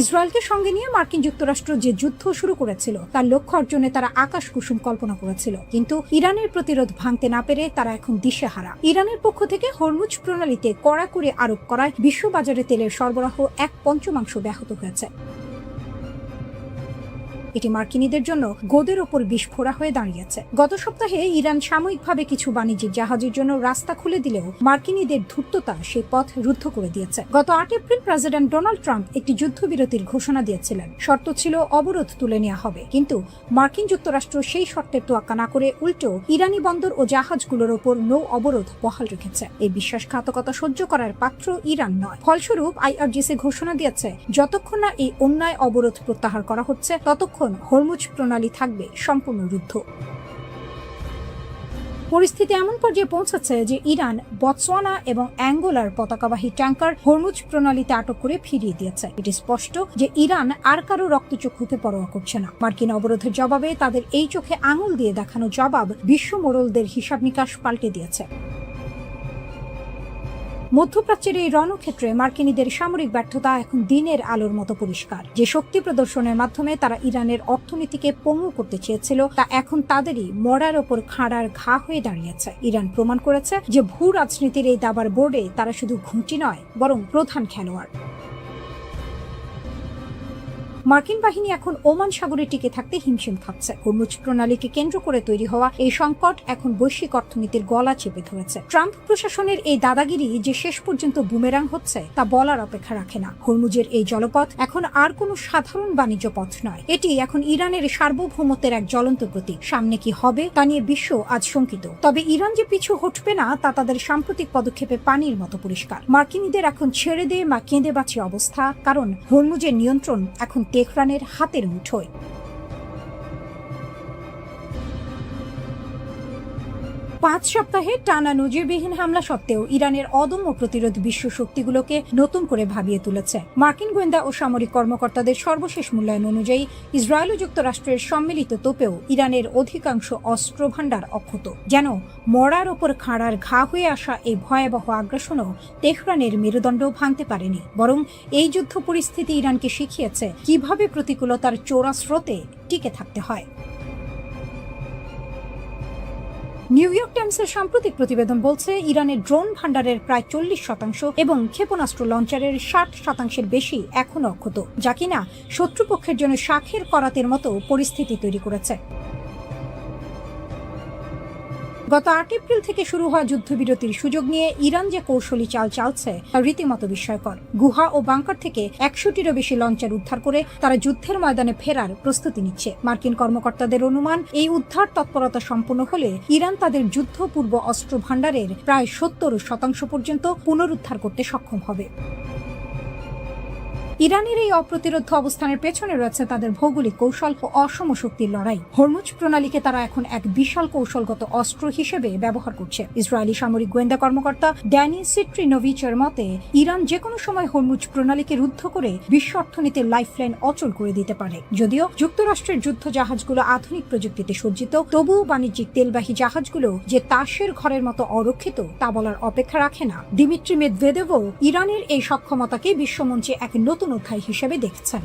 ইসরায়েলকে সঙ্গে নিয়ে মার্কিন যুক্তরাষ্ট্র যে যুদ্ধ শুরু করেছিল তার লক্ষ্য অর্জনে তারা আকাশ কুসুম কল্পনা করেছিল, কিন্তু ইরানের প্রতিরোধ ভাঙতে না পেরে তারা এখন দিশেহারা। ইরানের পক্ষ থেকে হরমুজ প্রণালীতে কড়াকড়ি আরোপ করায় বিশ্ববাজারে তেলের সরবরাহ 1/5 ব্যাহত হয়েছে। এটি মার্কিনীদের জন্য গোদের ওপর বিস্ফোরা হয়ে দাঁড়িয়েছে। গত সপ্তাহে ইরান সাময়িকভাবে কিছু বাণিজ্যিক জাহাজের জন্য রাস্তা খুলে দিলেও মার্কিনীদের ধূর্ততা সেই পথ রুদ্ধ করে দিয়েছে। গত 8 এপ্রিল প্রেসিডেন্ট ডোনাল্ড ট্রাম্প একটি যুদ্ধবিরতির ঘোষণা দিয়েছিলেন। শর্ত ছিল অবরোধ তুলে নেওয়া হবে, কিন্তু মার্কিন যুক্তরাষ্ট্র সেই শর্তের তোয়াক্কা না করে উল্টো ইরানি বন্দর ও জাহাজগুলোর ওপর নৌ অবরোধ বহাল রেখেছে। এই বিশ্বাসঘাতকতা সহ্য করার পাত্র ইরান নয়। ফলস্বরূপ আইআরজিসি ঘোষণা দিয়েছে যতক্ষণ না এই অন্যায় অবরোধ প্রত্যাহার করা হচ্ছে ততক্ষণ হরমুজ প্রণালী থাকবে সম্পূর্ণ রুদ্ধ। পরিস্থিতি এমন পর্যায়ে পৌঁছেছে যে ইরান বতসোয়ানা এবং অ্যাঙ্গোলার পতাকাবাহী ট্যাঙ্কার হরমুজ প্রণালীতে আটক করে ফিরিয়ে দিয়েছে। এটি স্পষ্ট যে ইরান আর কারো রক্তচক্ষুকে পরোয়া করছে না। মার্কিন অবরোধের জবাবে তাদের এই চোখে আঙুল দিয়ে দেখানো জবাব বিশ্ব মোড়লদের হিসাব নিকাশ পাল্টে দিয়েছে। মধ্যপ্রাচ্যের এই রণক্ষেত্রে মার্কিনীদের সামরিক ব্যর্থতা এখন দিনের আলোর মতো পরিষ্কার। যে শক্তি প্রদর্শনের মাধ্যমে তারা ইরানের অর্থনীতিকে পঙ্গু করতে চেয়েছিল তা এখন তাদেরই মরার ওপর খাড়ার ঘা হয়ে দাঁড়িয়েছে। ইরান প্রমাণ করেছে যে ভূ রাজনীতির এই দাবার বোর্ডে তারা শুধু ঘুঁটি নয়, বরং প্রধান খেলোয়াড়। মার্কিন বাহিনী এখন ওমান সাগরে টিকে থাকতে হিমশিম খাচ্ছে। হরমুজ প্রণালীকে কেন্দ্র করে তৈরি হওয়া এই সংকট এখন বৈশ্বিক অর্থনীতির গলা চেপে ধরেছে। ট্রাম্প প্রশাসনের এই দাদাগিরি যে শেষ পর্যন্ত বুমেরাং হচ্ছে তা বলার অপেক্ষা রাখে না। হরমুজের এই জলপথ এখন আর কোনো সাধারণ বাণিজ্য পথ নয়, এটি এখন ইরানের সার্বভৌমত্বের এক জ্বলন্ত প্রতীক। সামনে কি হবে তা নিয়ে বিশ্ব আজ শঙ্কিত, তবে ইরান যে পিছু হটবে না তা তাদের সাম্প্রতিক পদক্ষেপে পানির মতো পরিষ্কার। মার্কিনীদের এখন ছেড়ে দে বা কেঁদে বাঁচি অবস্থা, কারণ হরমুজের নিয়ন্ত্রণ এখন তেহরানের হাতের মুঠোয়। 5 সপ্তাহে টানা নজিরবিহীন হামলা সত্ত্বেও ইরানের অদম্য প্রতিরোধ বিশ্ব শক্তিগুলোকে নতুন করে ভাবিয়ে তুলেছে। মার্কিন গোয়েন্দা ও সামরিক কর্মকর্তাদের সর্বশেষ মূল্যায়ন অনুযায়ী ইসরায়েল ও যুক্তরাষ্ট্রের সম্মিলিত তোপেও ইরানের অধিকাংশ অস্ত্র ভাণ্ডার অক্ষত। যেন মরার ওপর খাড়ার ঘা হয়ে আসা এই ভয়াবহ আগ্রাসনও তেহরানের মেরুদণ্ড ভাঙতে পারেনি, বরং এই যুদ্ধ পরিস্থিতি ইরানকে শিখিয়েছে কিভাবে প্রতিকূলতার চোরা স্রোতে টিকে থাকতে হয়। নিউ ইয়র্ক টাইমসের সাম্প্রতিক প্রতিবেদন বলছে ইরানের ড্রোন ভান্ডারের প্রায় 40% এবং ক্ষেপণাস্ত্র লঞ্চারের 60% বেশি এখনো অক্ষত, যা কিনা শত্রুপক্ষের জন্য শাঁখের করাতের মতো পরিস্থিতি তৈরি করেছে। গত 8 এপ্রিল থেকে শুরু হওয়া যুদ্ধবিরতির সুযোগ নিয়ে ইরান যে কৌশলী চাল চালছে তা রীতিমতো বিস্ময়কর। গুহা ও বাংকার থেকে 100টিরও বেশি লঞ্চার উদ্ধার করে তারা যুদ্ধের ময়দানে ফেরার প্রস্তুতি নিচ্ছে। মার্কিন কর্মকর্তাদের অনুমান, এই উদ্ধার তৎপরতা সম্পন্ন হলে ইরান তাদের যুদ্ধপূর্ব অস্ত্র ভান্ডারের প্রায় 70% পর্যন্ত পুনরুদ্ধার করতে সক্ষম হবে। ইরানের এই অপ্রতিরোধ অবস্থানের পেছনে রয়েছে তাদের ভৌগোলিক কৌশল ও অসম শক্তির লড়াই। হরমুজ প্রণালীকে তারা এখন এক বিশাল কৌশলগত অস্ত্র হিসেবে ব্যবহার করছে। ইসরায়েলি সামরিক গোয়েন্দা কর্মকর্তা ড্যানি সিট্রিনোভিচের মতে, ইরান যে কোনো সময় হরমুজ প্রণালীকে রুদ্ধ করে বিশ্ব অর্থনীতির লাইফলাইন অচল করে দিতে পারে। যদিও যুক্তরাষ্ট্রের যুদ্ধ জাহাজগুলো আধুনিক প্রযুক্তিতে সজ্জিত, তবুও বাণিজ্যিক তেলবাহী জাহাজগুলো যে তাসের ঘরের মতো অরক্ষিত তা বলার অপেক্ষা রাখে না। দিমিত্রি মেদভেদেভও ইরানের এই সক্ষমতাকে বিশ্বমঞ্চে এক নতুন অধ্যায় হিসেবে দেখছেন।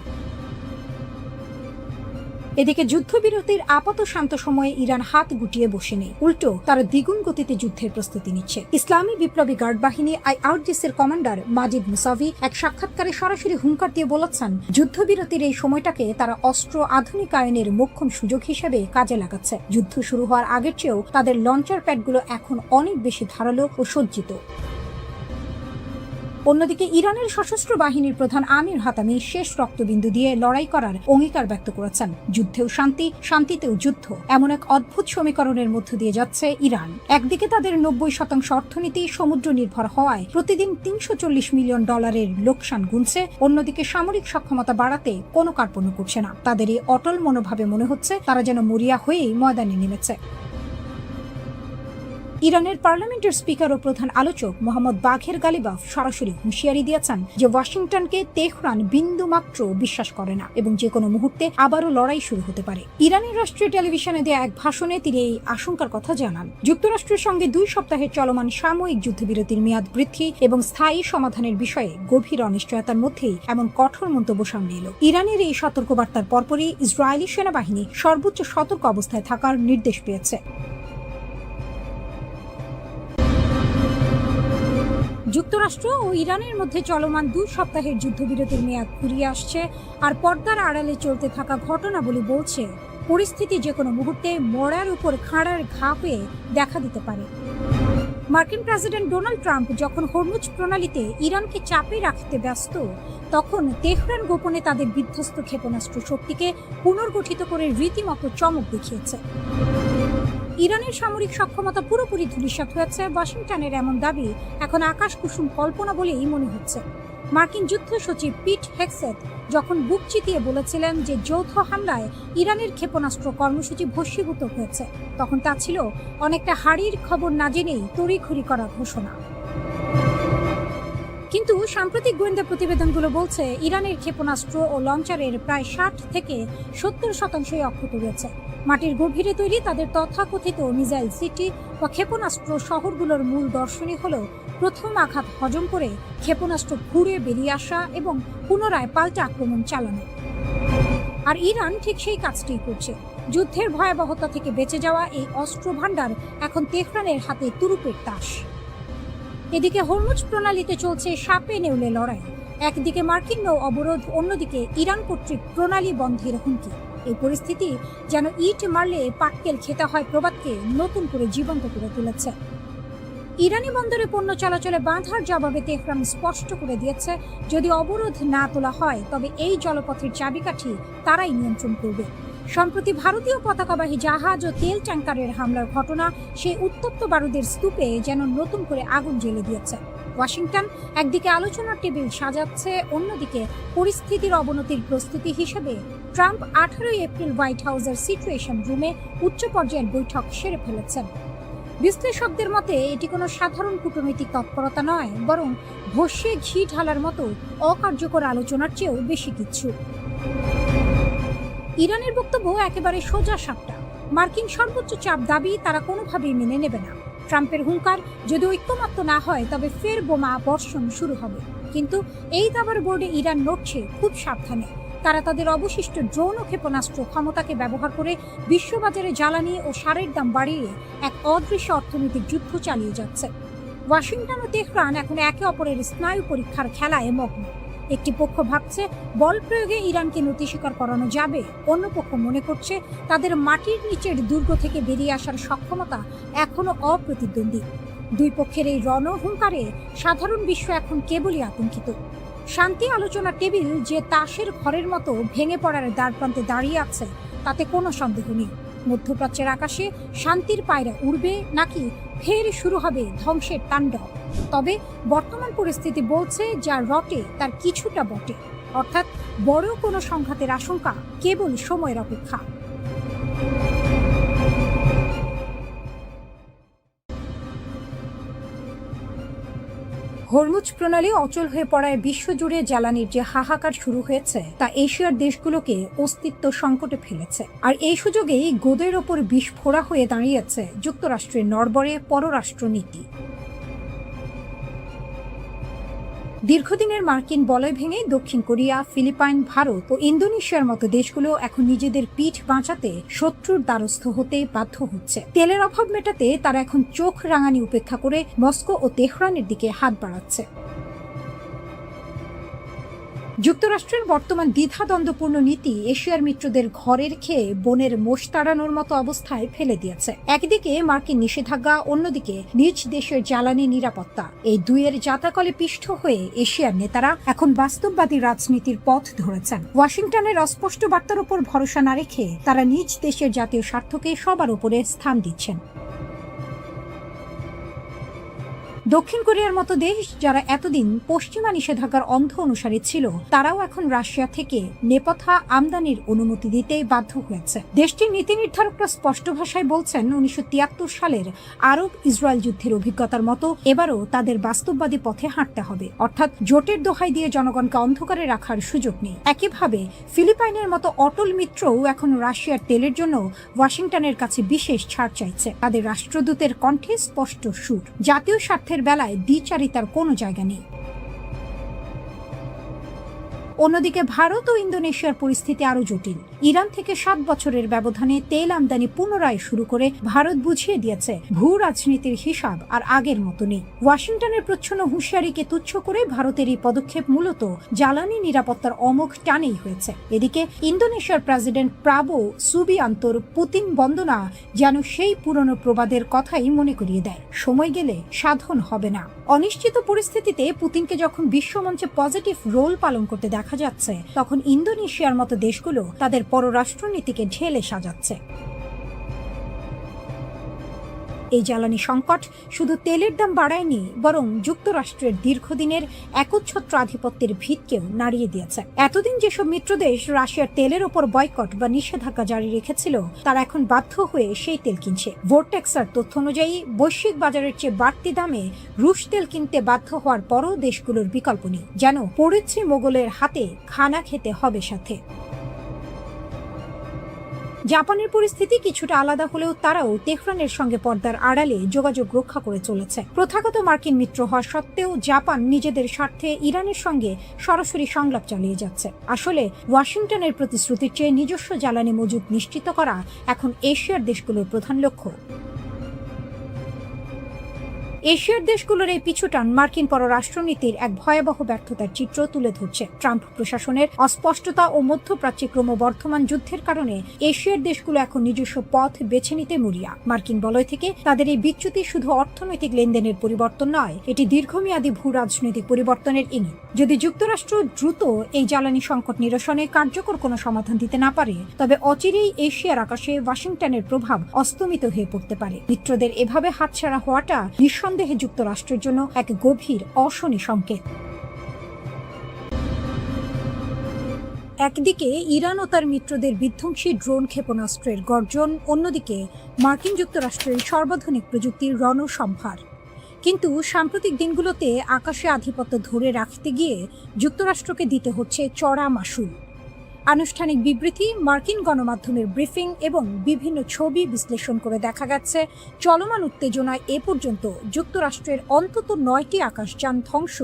এদিকে যুদ্ধবিরতির আপাত শান্ত সময়ে ইরান হাত গুটিয়ে বসে নেই, উল্টো তারা দ্বিগুণ গতিতে যুদ্ধের প্রস্তুতি নিচ্ছে। ইসলামী বিপ্লবী গার্ড বাহিনী IRGCর কমান্ডার মাজিদ মুসাভি এক সাক্ষাৎকারে সরাসরি হুঙ্কার দিয়ে বলেছেন, যুদ্ধবিরতির এই সময়টাকে তারা অস্ত্র আধুনিকায়নের মোক্ষম সুযোগ হিসেবে কাজে লাগাচ্ছে। যুদ্ধ শুরু হওয়ার আগের চেয়েও তাদের লঞ্চার প্যাডগুলো এখন অনেক বেশি ধারালো ও সজ্জিত। অন্যদিকে ইরানের সশস্ত্র বাহিনীর প্রধান আমির হাতামি শেষ রক্তবিন্দু দিয়ে লড়াই করার অঙ্গীকার ব্যক্ত করেছেন। যুদ্ধেও শান্তি, শান্তিতেও যুদ্ধ, এমন এক অদ্ভুত সমীকরণের মধ্য দিয়ে যাচ্ছে ইরান। একদিকে তাদের 90% অর্থনীতি সমুদ্র নির্ভর হওয়ায় প্রতিদিন $340 মিলিয়ন লোকসান গুনছে, অন্যদিকে সামরিক সক্ষমতা বাড়াতে কোনো কার্পণ্য করছে না। তাদের এই অটল মনোভাবে মনে হচ্ছে তারা যেন মরিয়া হয়েই ময়দানে নেমেছে। ইরানের পার্লামেন্টের স্পিকার ও প্রধান আলোচক মোহাম্মদ বাঘের গালিবাফ সরাসরি হুঁশিয়ারি দিয়েছেন যে ওয়াশিংটনকে তেহরান বিন্দুমাত্র বিশ্বাস করে না এবং যে কোনো মুহূর্তে আবারও লড়াই শুরু হতে পারে। ইরানের রাষ্ট্রীয় টেলিভিশনে দেয়া এক ভাষণে তিনি এই আশঙ্কার কথা জানান। যুক্তরাষ্ট্রের সঙ্গে 2 সপ্তাহের চলমান সাময়িক যুদ্ধবিরতির মেয়াদ বৃদ্ধি এবং স্থায়ী সমাধানের বিষয়ে গভীর অনিশ্চয়তার মধ্যেই এমন কঠোর মন্তব্য সামনে এলো। ইরানের এই সতর্কবার্তার পরপরই ইসরায়েলি সেনাবাহিনী সর্বোচ্চ সতর্ক অবস্থায় থাকার নির্দেশ পেয়েছে। যুক্তরাষ্ট্র ও ইরানের মধ্যে চলমান 2 সপ্তাহের যুদ্ধবিরতির মেয়াদ ফুরিয়ে আসছে, আর পর্দার আড়ালে চলতে থাকা ঘটনাবলী বলছে পরিস্থিতি যে কোনো মুহূর্তে মরার উপর খাঁড়ার ঘা হয়ে দেখা দিতে পারে। মার্কিন প্রেসিডেন্ট ডোনাল্ড ট্রাম্প যখন হরমুজ প্রণালীতে ইরানকে চাপে রাখতে ব্যস্ত, তখন তেহরান গোপনে তাদের বিধ্বস্ত ক্ষেপণাস্ত্র শক্তিকে পুনর্গঠিত করে রীতিমতো চমক দেখিয়েছে। ইরানের সামরিক সক্ষমতা পুরোপুরি ধূলিসাৎ হয়েছে, ওয়াশিংটনের এমন দাবি এখন আকাশ কুসুম কল্পনা বলেই মনে হচ্ছে। মার্কিন যুদ্ধ সচিব পিট হেগসেথ যখন বুক চিতিয়ে বলেছিলেন যে যৌথ হামলায় ইরানের ক্ষেপণাস্ত্র কর্মসূচি ভস্মীভূত হয়েছে, তখন তা ছিল অনেকটা হাড়ির খবর না জেনেই তড়িঘড়ি করা ঘোষণা। কিন্তু সাম্প্রতিক গোয়েন্দা প্রতিবেদনগুলো বলছে ইরানের ক্ষেপণাস্ত্র ও লঞ্চারের প্রায় 60 থেকে 70% অক্ষত রয়েছে। মাটির গভীরে তৈরি তাদের তথাকথিত মিসাইল সিটি বা ক্ষেপণাস্ত্র শহরগুলোর মূল দর্শনী হল প্রথম আঘাত হজম করে ক্ষেপণাস্ত্র ঘুরে বেরিয়ে আসা এবং পুনরায় পাল্টা আক্রমণ চালানো। আর ইরান ঠিক সেই কাজটিই করছে। যুদ্ধের ভয়াবহতা থেকে বেঁচে যাওয়া এই অস্ত্র ভান্ডার এখন তেহরানের হাতে তুরুপের তাস। এদিকে হরমুজ প্রণালীতে চলছে সাপে নেউলে লড়াই। একদিকে মার্কিন নৌ অবরোধ, অন্যদিকে ইরান কর্তৃক প্রণালী বন্ধের হুমকি। এই পরিস্থিতি যেন ইট মারলে পাটকেল খেতে হয় প্রবাদকে নতুন করে জীবন্ত করে তুলেছে। ইরানি বন্দরে পণ্য চলাচলে বাঁধার জবাবে তেহরান স্পষ্ট করে দিয়েছে, যদি অবরোধ না তোলা হয় তবে এই জলপথের চাবিকাঠি তারাই নিয়ন্ত্রণ করবে। সম্প্রতি ভারতীয় পতাকাবাহী জাহাজ ও তেল ট্যাঙ্কারের হামলার ঘটনা সেই উত্তপ্ত বারুদের স্তূপে যেন নতুন করে আগুন জ্বেলে দিয়েছে। ওয়াশিংটন একদিকে আলোচনার টেবিল সাজাচ্ছে, অন্যদিকে পরিস্থিতির অবনতির প্রস্তুতি হিসেবে ট্রাম্প 18 এপ্রিল হোয়াইট হাউসের সিচুয়েশন রুমে উচ্চ পর্যায়ের বৈঠক সেরে ফেলেছেন। বিশ্লেষকদের মতে এটি কোনো সাধারণ কূটনৈতিক তৎপরতা নয়, বরং ভস্যে ঘি ঢালার মতো অকার্যকর আলোচনার চেয়েও বেশি কিছু। ইরানের বক্তব্য একেবারে সোজা সাপটা। মার্কিন সর্বোচ্চ চাপ দাবি তারা কোনোভাবেই মেনে নেবে না। ট্রাম্পের হুঙ্কার, যদি ঐক্যমত্য না হয় তবে ফের বোমা বর্ষণ শুরু হবে। কিন্তু এই দাবার বোর্ডে ইরান নড়ছে খুব সাবধানে। তারা তাদের অবশিষ্ট ড্রোন ও ক্ষেপণাস্ত্র ক্ষমতাকে ব্যবহার করে বিশ্ববাজারে জ্বালানি ও সারের দাম বাড়িয়ে এক অদৃশ্য অর্থনৈতিক যুদ্ধ চালিয়ে যাচ্ছে। ওয়াশিংটন ও তেহরান এখন একে অপরের স্নায়ু পরীক্ষার খেলায় মগ্ন। একটি পক্ষ ভাবছে বল প্রয়োগে ইরানকে নতি স্বীকার করানো যাবে, অন্য পক্ষ মনে করছে তাদের মাটির নিচের দুর্গ থেকে বেরিয়ে আসার সক্ষমতা এখনো অপ্রতিদ্বন্দ্বী। দুই পক্ষের এই রণহুঙ্কারে সাধারণ বিশ্ব এখন কেবলই আতঙ্কিত। শান্তি আলোচনা টেবিল যে তাসের ঘরের মতো ভেঙে পড়ার দ্বারপ্রান্তে দাঁড়িয়ে আছে তাতে কোনো সন্দেহ নেই। মধ্যপ্রাচ্যের আকাশে শান্তির পায়রা উড়বে নাকি ফের শুরু হবে ধ্বংসের তাণ্ডব। তবে বর্তমান পরিস্থিতি বলছে যা রটে তার কিছুটা বটে, অর্থাৎ বড় কোনো সংঘাতের আশঙ্কা কেবল সময়ের অপেক্ষা। হরমুজ প্রণালী অচল হয়ে পড়ায় বিশ্বজুড়ে জ্বালানির যে হাহাকার শুরু হয়েছে তা এশিয়ার দেশগুলোকে অস্তিত্ব সংকটে ফেলেছে। আর এই সুযোগেই গোদের ওপর বিষ ফোড়া হয়ে দাঁড়িয়েছে যুক্তরাষ্ট্রের নড়বড়ে পররাষ্ট্রনীতি। দীর্ঘদিনের মার্কিন বলয় ভেঙে দক্ষিণ কোরিয়া, ফিলিপাইন, ভারত ও ইন্দোনেশিয়ার মতো দেশগুলো এখন নিজেদের পিঠ বাঁচাতে শত্রুর দ্বারস্থ হতে বাধ্য হচ্ছে। তেলের অভাব মেটাতে তারা এখন চোখ রাঙানি উপেক্ষা করে মস্কো ও তেহরানের দিকে হাত বাড়াচ্ছে। যুক্তরাষ্ট্রের বর্তমান দ্বিধাদ্বন্দ্বপূর্ণ নীতি এশিয়ার মিত্রদের ঘরের খেয়ে বনের মোষ তাড়ানোর মতো অবস্থায় ফেলে দিয়েছে। একদিকে মার্কিন নিষেধাজ্ঞা, অন্যদিকে নিজ দেশের জ্বালানি নিরাপত্তা, এই দুইয়ের জাতাকলে পিষ্ট হয়ে এশিয়ার নেতারা এখন বাস্তববাদী রাজনীতির পথ ধরেছেন। ওয়াশিংটনের অস্পষ্ট বার্তার উপর ভরসা না রেখে তারা নিজ দেশের জাতীয় স্বার্থকে সবার উপরে স্থান দিচ্ছেন। দক্ষিণ কোরিয়ার মতো দেশ যারা এতদিন পশ্চিমা নিষেধাজ্ঞার অন্ধ অনুসারী ছিল, তারাও এখন রাশিয়া থেকে নেপথ্যা আমদানির অনুমতি দিতে বাধ্য হয়েছে। দেশটির নীতি নির্ধারকরা স্পষ্ট ভাষায় বলছেন 1973 সালের আরব ইসরায়েল যুদ্ধের অভিজ্ঞতার মতো এবারও তাদের বাস্তববাদী পথে হাঁটতে হবে, অর্থাৎ জোটের দোহাই দিয়ে জনগণকে অন্ধকারে রাখার সুযোগ নেই। একইভাবে ফিলিপাইনের মতো অটল মিত্রও এখন রাশিয়ার তেলের জন্য ওয়াশিংটনের কাছে বিশেষ ছাড় চাইছে। তাদের রাষ্ট্রদূতের কণ্ঠে স্পষ্ট সুর, জাতীয় স্বার্থের বেলায় দ্বিচারিতার কোনো জায়গা নেই। অন্যদিকে ভারত ও ইন্দোনেশিয়ার পরিস্থিতি আরো জটিল। ইরান থেকে 7 বছরের ব্যবধানে তেল আমদানি পুনরায় শুরু করে ভারত বুঝিয়ে দিয়েছে ভূ রাজনীতির হিসাব আর আগের মতো নেই। ওয়াশিংটনের প্রচ্ছন্ন হুঁশিয়ারিকে তুচ্ছ করে ভারতের এই পদক্ষেপ মূলত জ্বালানি নিরাপত্তার অমোঘ টানেই হয়েছে। এদিকে ইন্দোনেশিয়ার প্রেসিডেন্ট প্রাবো সুবিয়ান্তোর পুতিন বন্দনা যেন সেই পুরনো প্রবাদের কথাই মনে করিয়ে দেয়, সময় গেলে সাধন হবে না। অনিশ্চিত পরিস্থিতিতে পুতিনকে যখন বিশ্বমঞ্চে পজিটিভ রোল পালন করতে দেখা যাচ্ছে, তখন ইন্দোনেশিয়ার মতো দেশগুলো তাদের পররাষ্ট্রনীতিকে ঢেলে সাজাচ্ছে। এই জ্বালানি সংকট শুধু তেলের দাম বাড়ায়নি, বরং যুক্তরাষ্ট্রের দীর্ঘদিনের একচ্ছত্র আধিপত্যের ভিতকেও নাড়িয়ে দিয়েছে। এতদিন যেসব মিত্রদেশ রাশিয়ার তেলের ওপর বয়কট বা নিষেধাজ্ঞা জারি রেখেছিল, তারা এখন বাধ্য হয়ে সেই তেল কিনছে। ভোর্টেক্সের তথ্য অনুযায়ী বৈশ্বিক বাজারের চেয়ে বাড়তি দামে রুশ তেল কিনতে বাধ্য হওয়ার পরও দেশগুলোর বিকল্প নেই, যেন পড়েছে মোগলের হাতে খানা খেতে হবে সাথে। জাপানের পরিস্থিতি কিছুটা আলাদা হলেও তারাও তেহরানের সঙ্গে পর্দার আড়ালে যোগাযোগ রক্ষা করে চলেছে। প্রথাগত মার্কিন মিত্র হওয়া সত্ত্বেও জাপান নিজেদের স্বার্থে ইরানের সঙ্গে সরাসরি সংলাপ চালিয়ে যাচ্ছে। আসলে ওয়াশিংটনের প্রতিশ্রুতির চেয়ে নিজস্ব জ্বালানি মজুদ নিশ্চিত করা এখন এশিয়ার দেশগুলোর প্রধান লক্ষ্য। এশিয়ার দেশগুলোর এই পিছুটান মার্কিন পররাষ্ট্রনীতির এক ভয়াবহ ব্যর্থতার চিত্র তুলে ধরছে। ট্রাম্প প্রশাসনের অস্পষ্টতা ও মধ্যপ্রাচ্যে ক্রমবর্ধমান যুদ্ধের কারণে এশিয়ার দেশগুলো এখন নিজস্ব পথ বেছে নিতে মরিয়া। মার্কিন বলয় থেকে তাদের এই বিচ্যুতি শুধু অর্থনৈতিক লেনদেনের পরিবর্তন নয়, এটি দীর্ঘমেয়াদী ভূ রাজনৈতিক পরিবর্তনের ইঙ্গিত। যদি যুক্তরাষ্ট্র দ্রুত এই জ্বালানি সংকট নিরসনে কার্যকর কোনো সমাধান দিতে না পারে, তবে অচিরেই এশিয়ার আকাশে ওয়াশিংটনের প্রভাব অস্তমিত হয়ে পড়তে পারে। মিত্রদের এভাবে হাতছাড়া হওয়াটা নিঃসন্দেহে যুক্তরাষ্ট্রের জন্য এক গভীর অশনি সংকেত। একদিকে ইরান ও তার মিত্রদের বিধ্বংসী ড্রোন ক্ষেপণাস্ত্রের গর্জন, অন্যদিকে মার্কিন যুক্তরাষ্ট্রের সর্বাধুনিক প্রযুক্তির রণসম্ভার। কিন্তু সাম্প্রতিক দিনগুলোতে আকাশে আধিপত্য ধরে রাখতে গিয়ে যুক্তরাষ্ট্রকে দিতে হচ্ছে চড়া মাশুল। আনুষ্ঠানিক বিবৃতি, মার্কিন গণমাধ্যমের ব্রিফিং এবং বিভিন্ন ছবি বিশ্লেষণ করে দেখা গেছে চলমান উত্তেজনায় এ পর্যন্ত যুক্তরাষ্ট্রের অন্তত 9টি আকাশযান ধ্বংস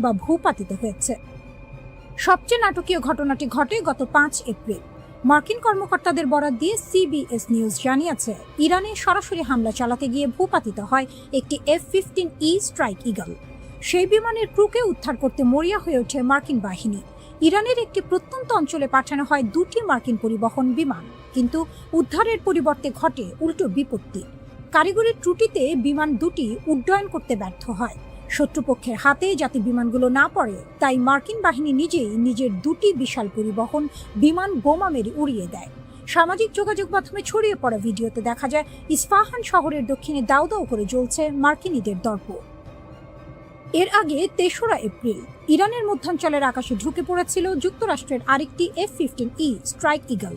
বা ভূপাতিত হয়েছে। সবচেয়ে নাটকীয় ঘটনাটি ঘটে গত 5 এপ্রিল। মার্কিন কর্মকর্তাদের বরাত দিয়ে সিবিএস নিউজ জানিয়েছে, ইরানে সরাসরি হামলা চালাতে গিয়ে ভূপাতিত হয় একটি F-15E স্ট্রাইক ঈগল। সেই বিমানের ক্রুকে উদ্ধার করতে মরিয়া হয়ে ওঠে মার্কিন বাহিনী। ইরানের একটি প্রত্যন্ত অঞ্চলে পাঠানো হয় 2টি মার্কিন পরিবহন বিমান, কিন্তু উদ্ধারের পরিবর্তে ঘটে উল্টো বিপত্তি। কারিগরি ত্রুটিতে বিমান দুটি উড্ডয়ন করতে ব্যর্থ হয়। শত্রুপক্ষের হাতে যাতে বিমানগুলো না পড়ে, তাই মার্কিন বাহিনী নিজেই নিজের 2টি বিশাল পরিবহন বিমান বোমা মেরে উড়িয়ে দেয়। সামাজিক যোগাযোগ মাধ্যমে ছড়িয়ে পড়া ভিডিওতে দেখা যায় ইস্পাহান শহরের দক্ষিণে দাউ দাউ করে জ্বলছে মার্কিনীদের দর্প। এর আগে 3রা এপ্রিল ইরানের মধ্যাঞ্চলের আকাশে ঢুকে পড়েছিল যুক্তরাষ্ট্রের আরেকটি F-15E স্ট্রাইক ঈগল,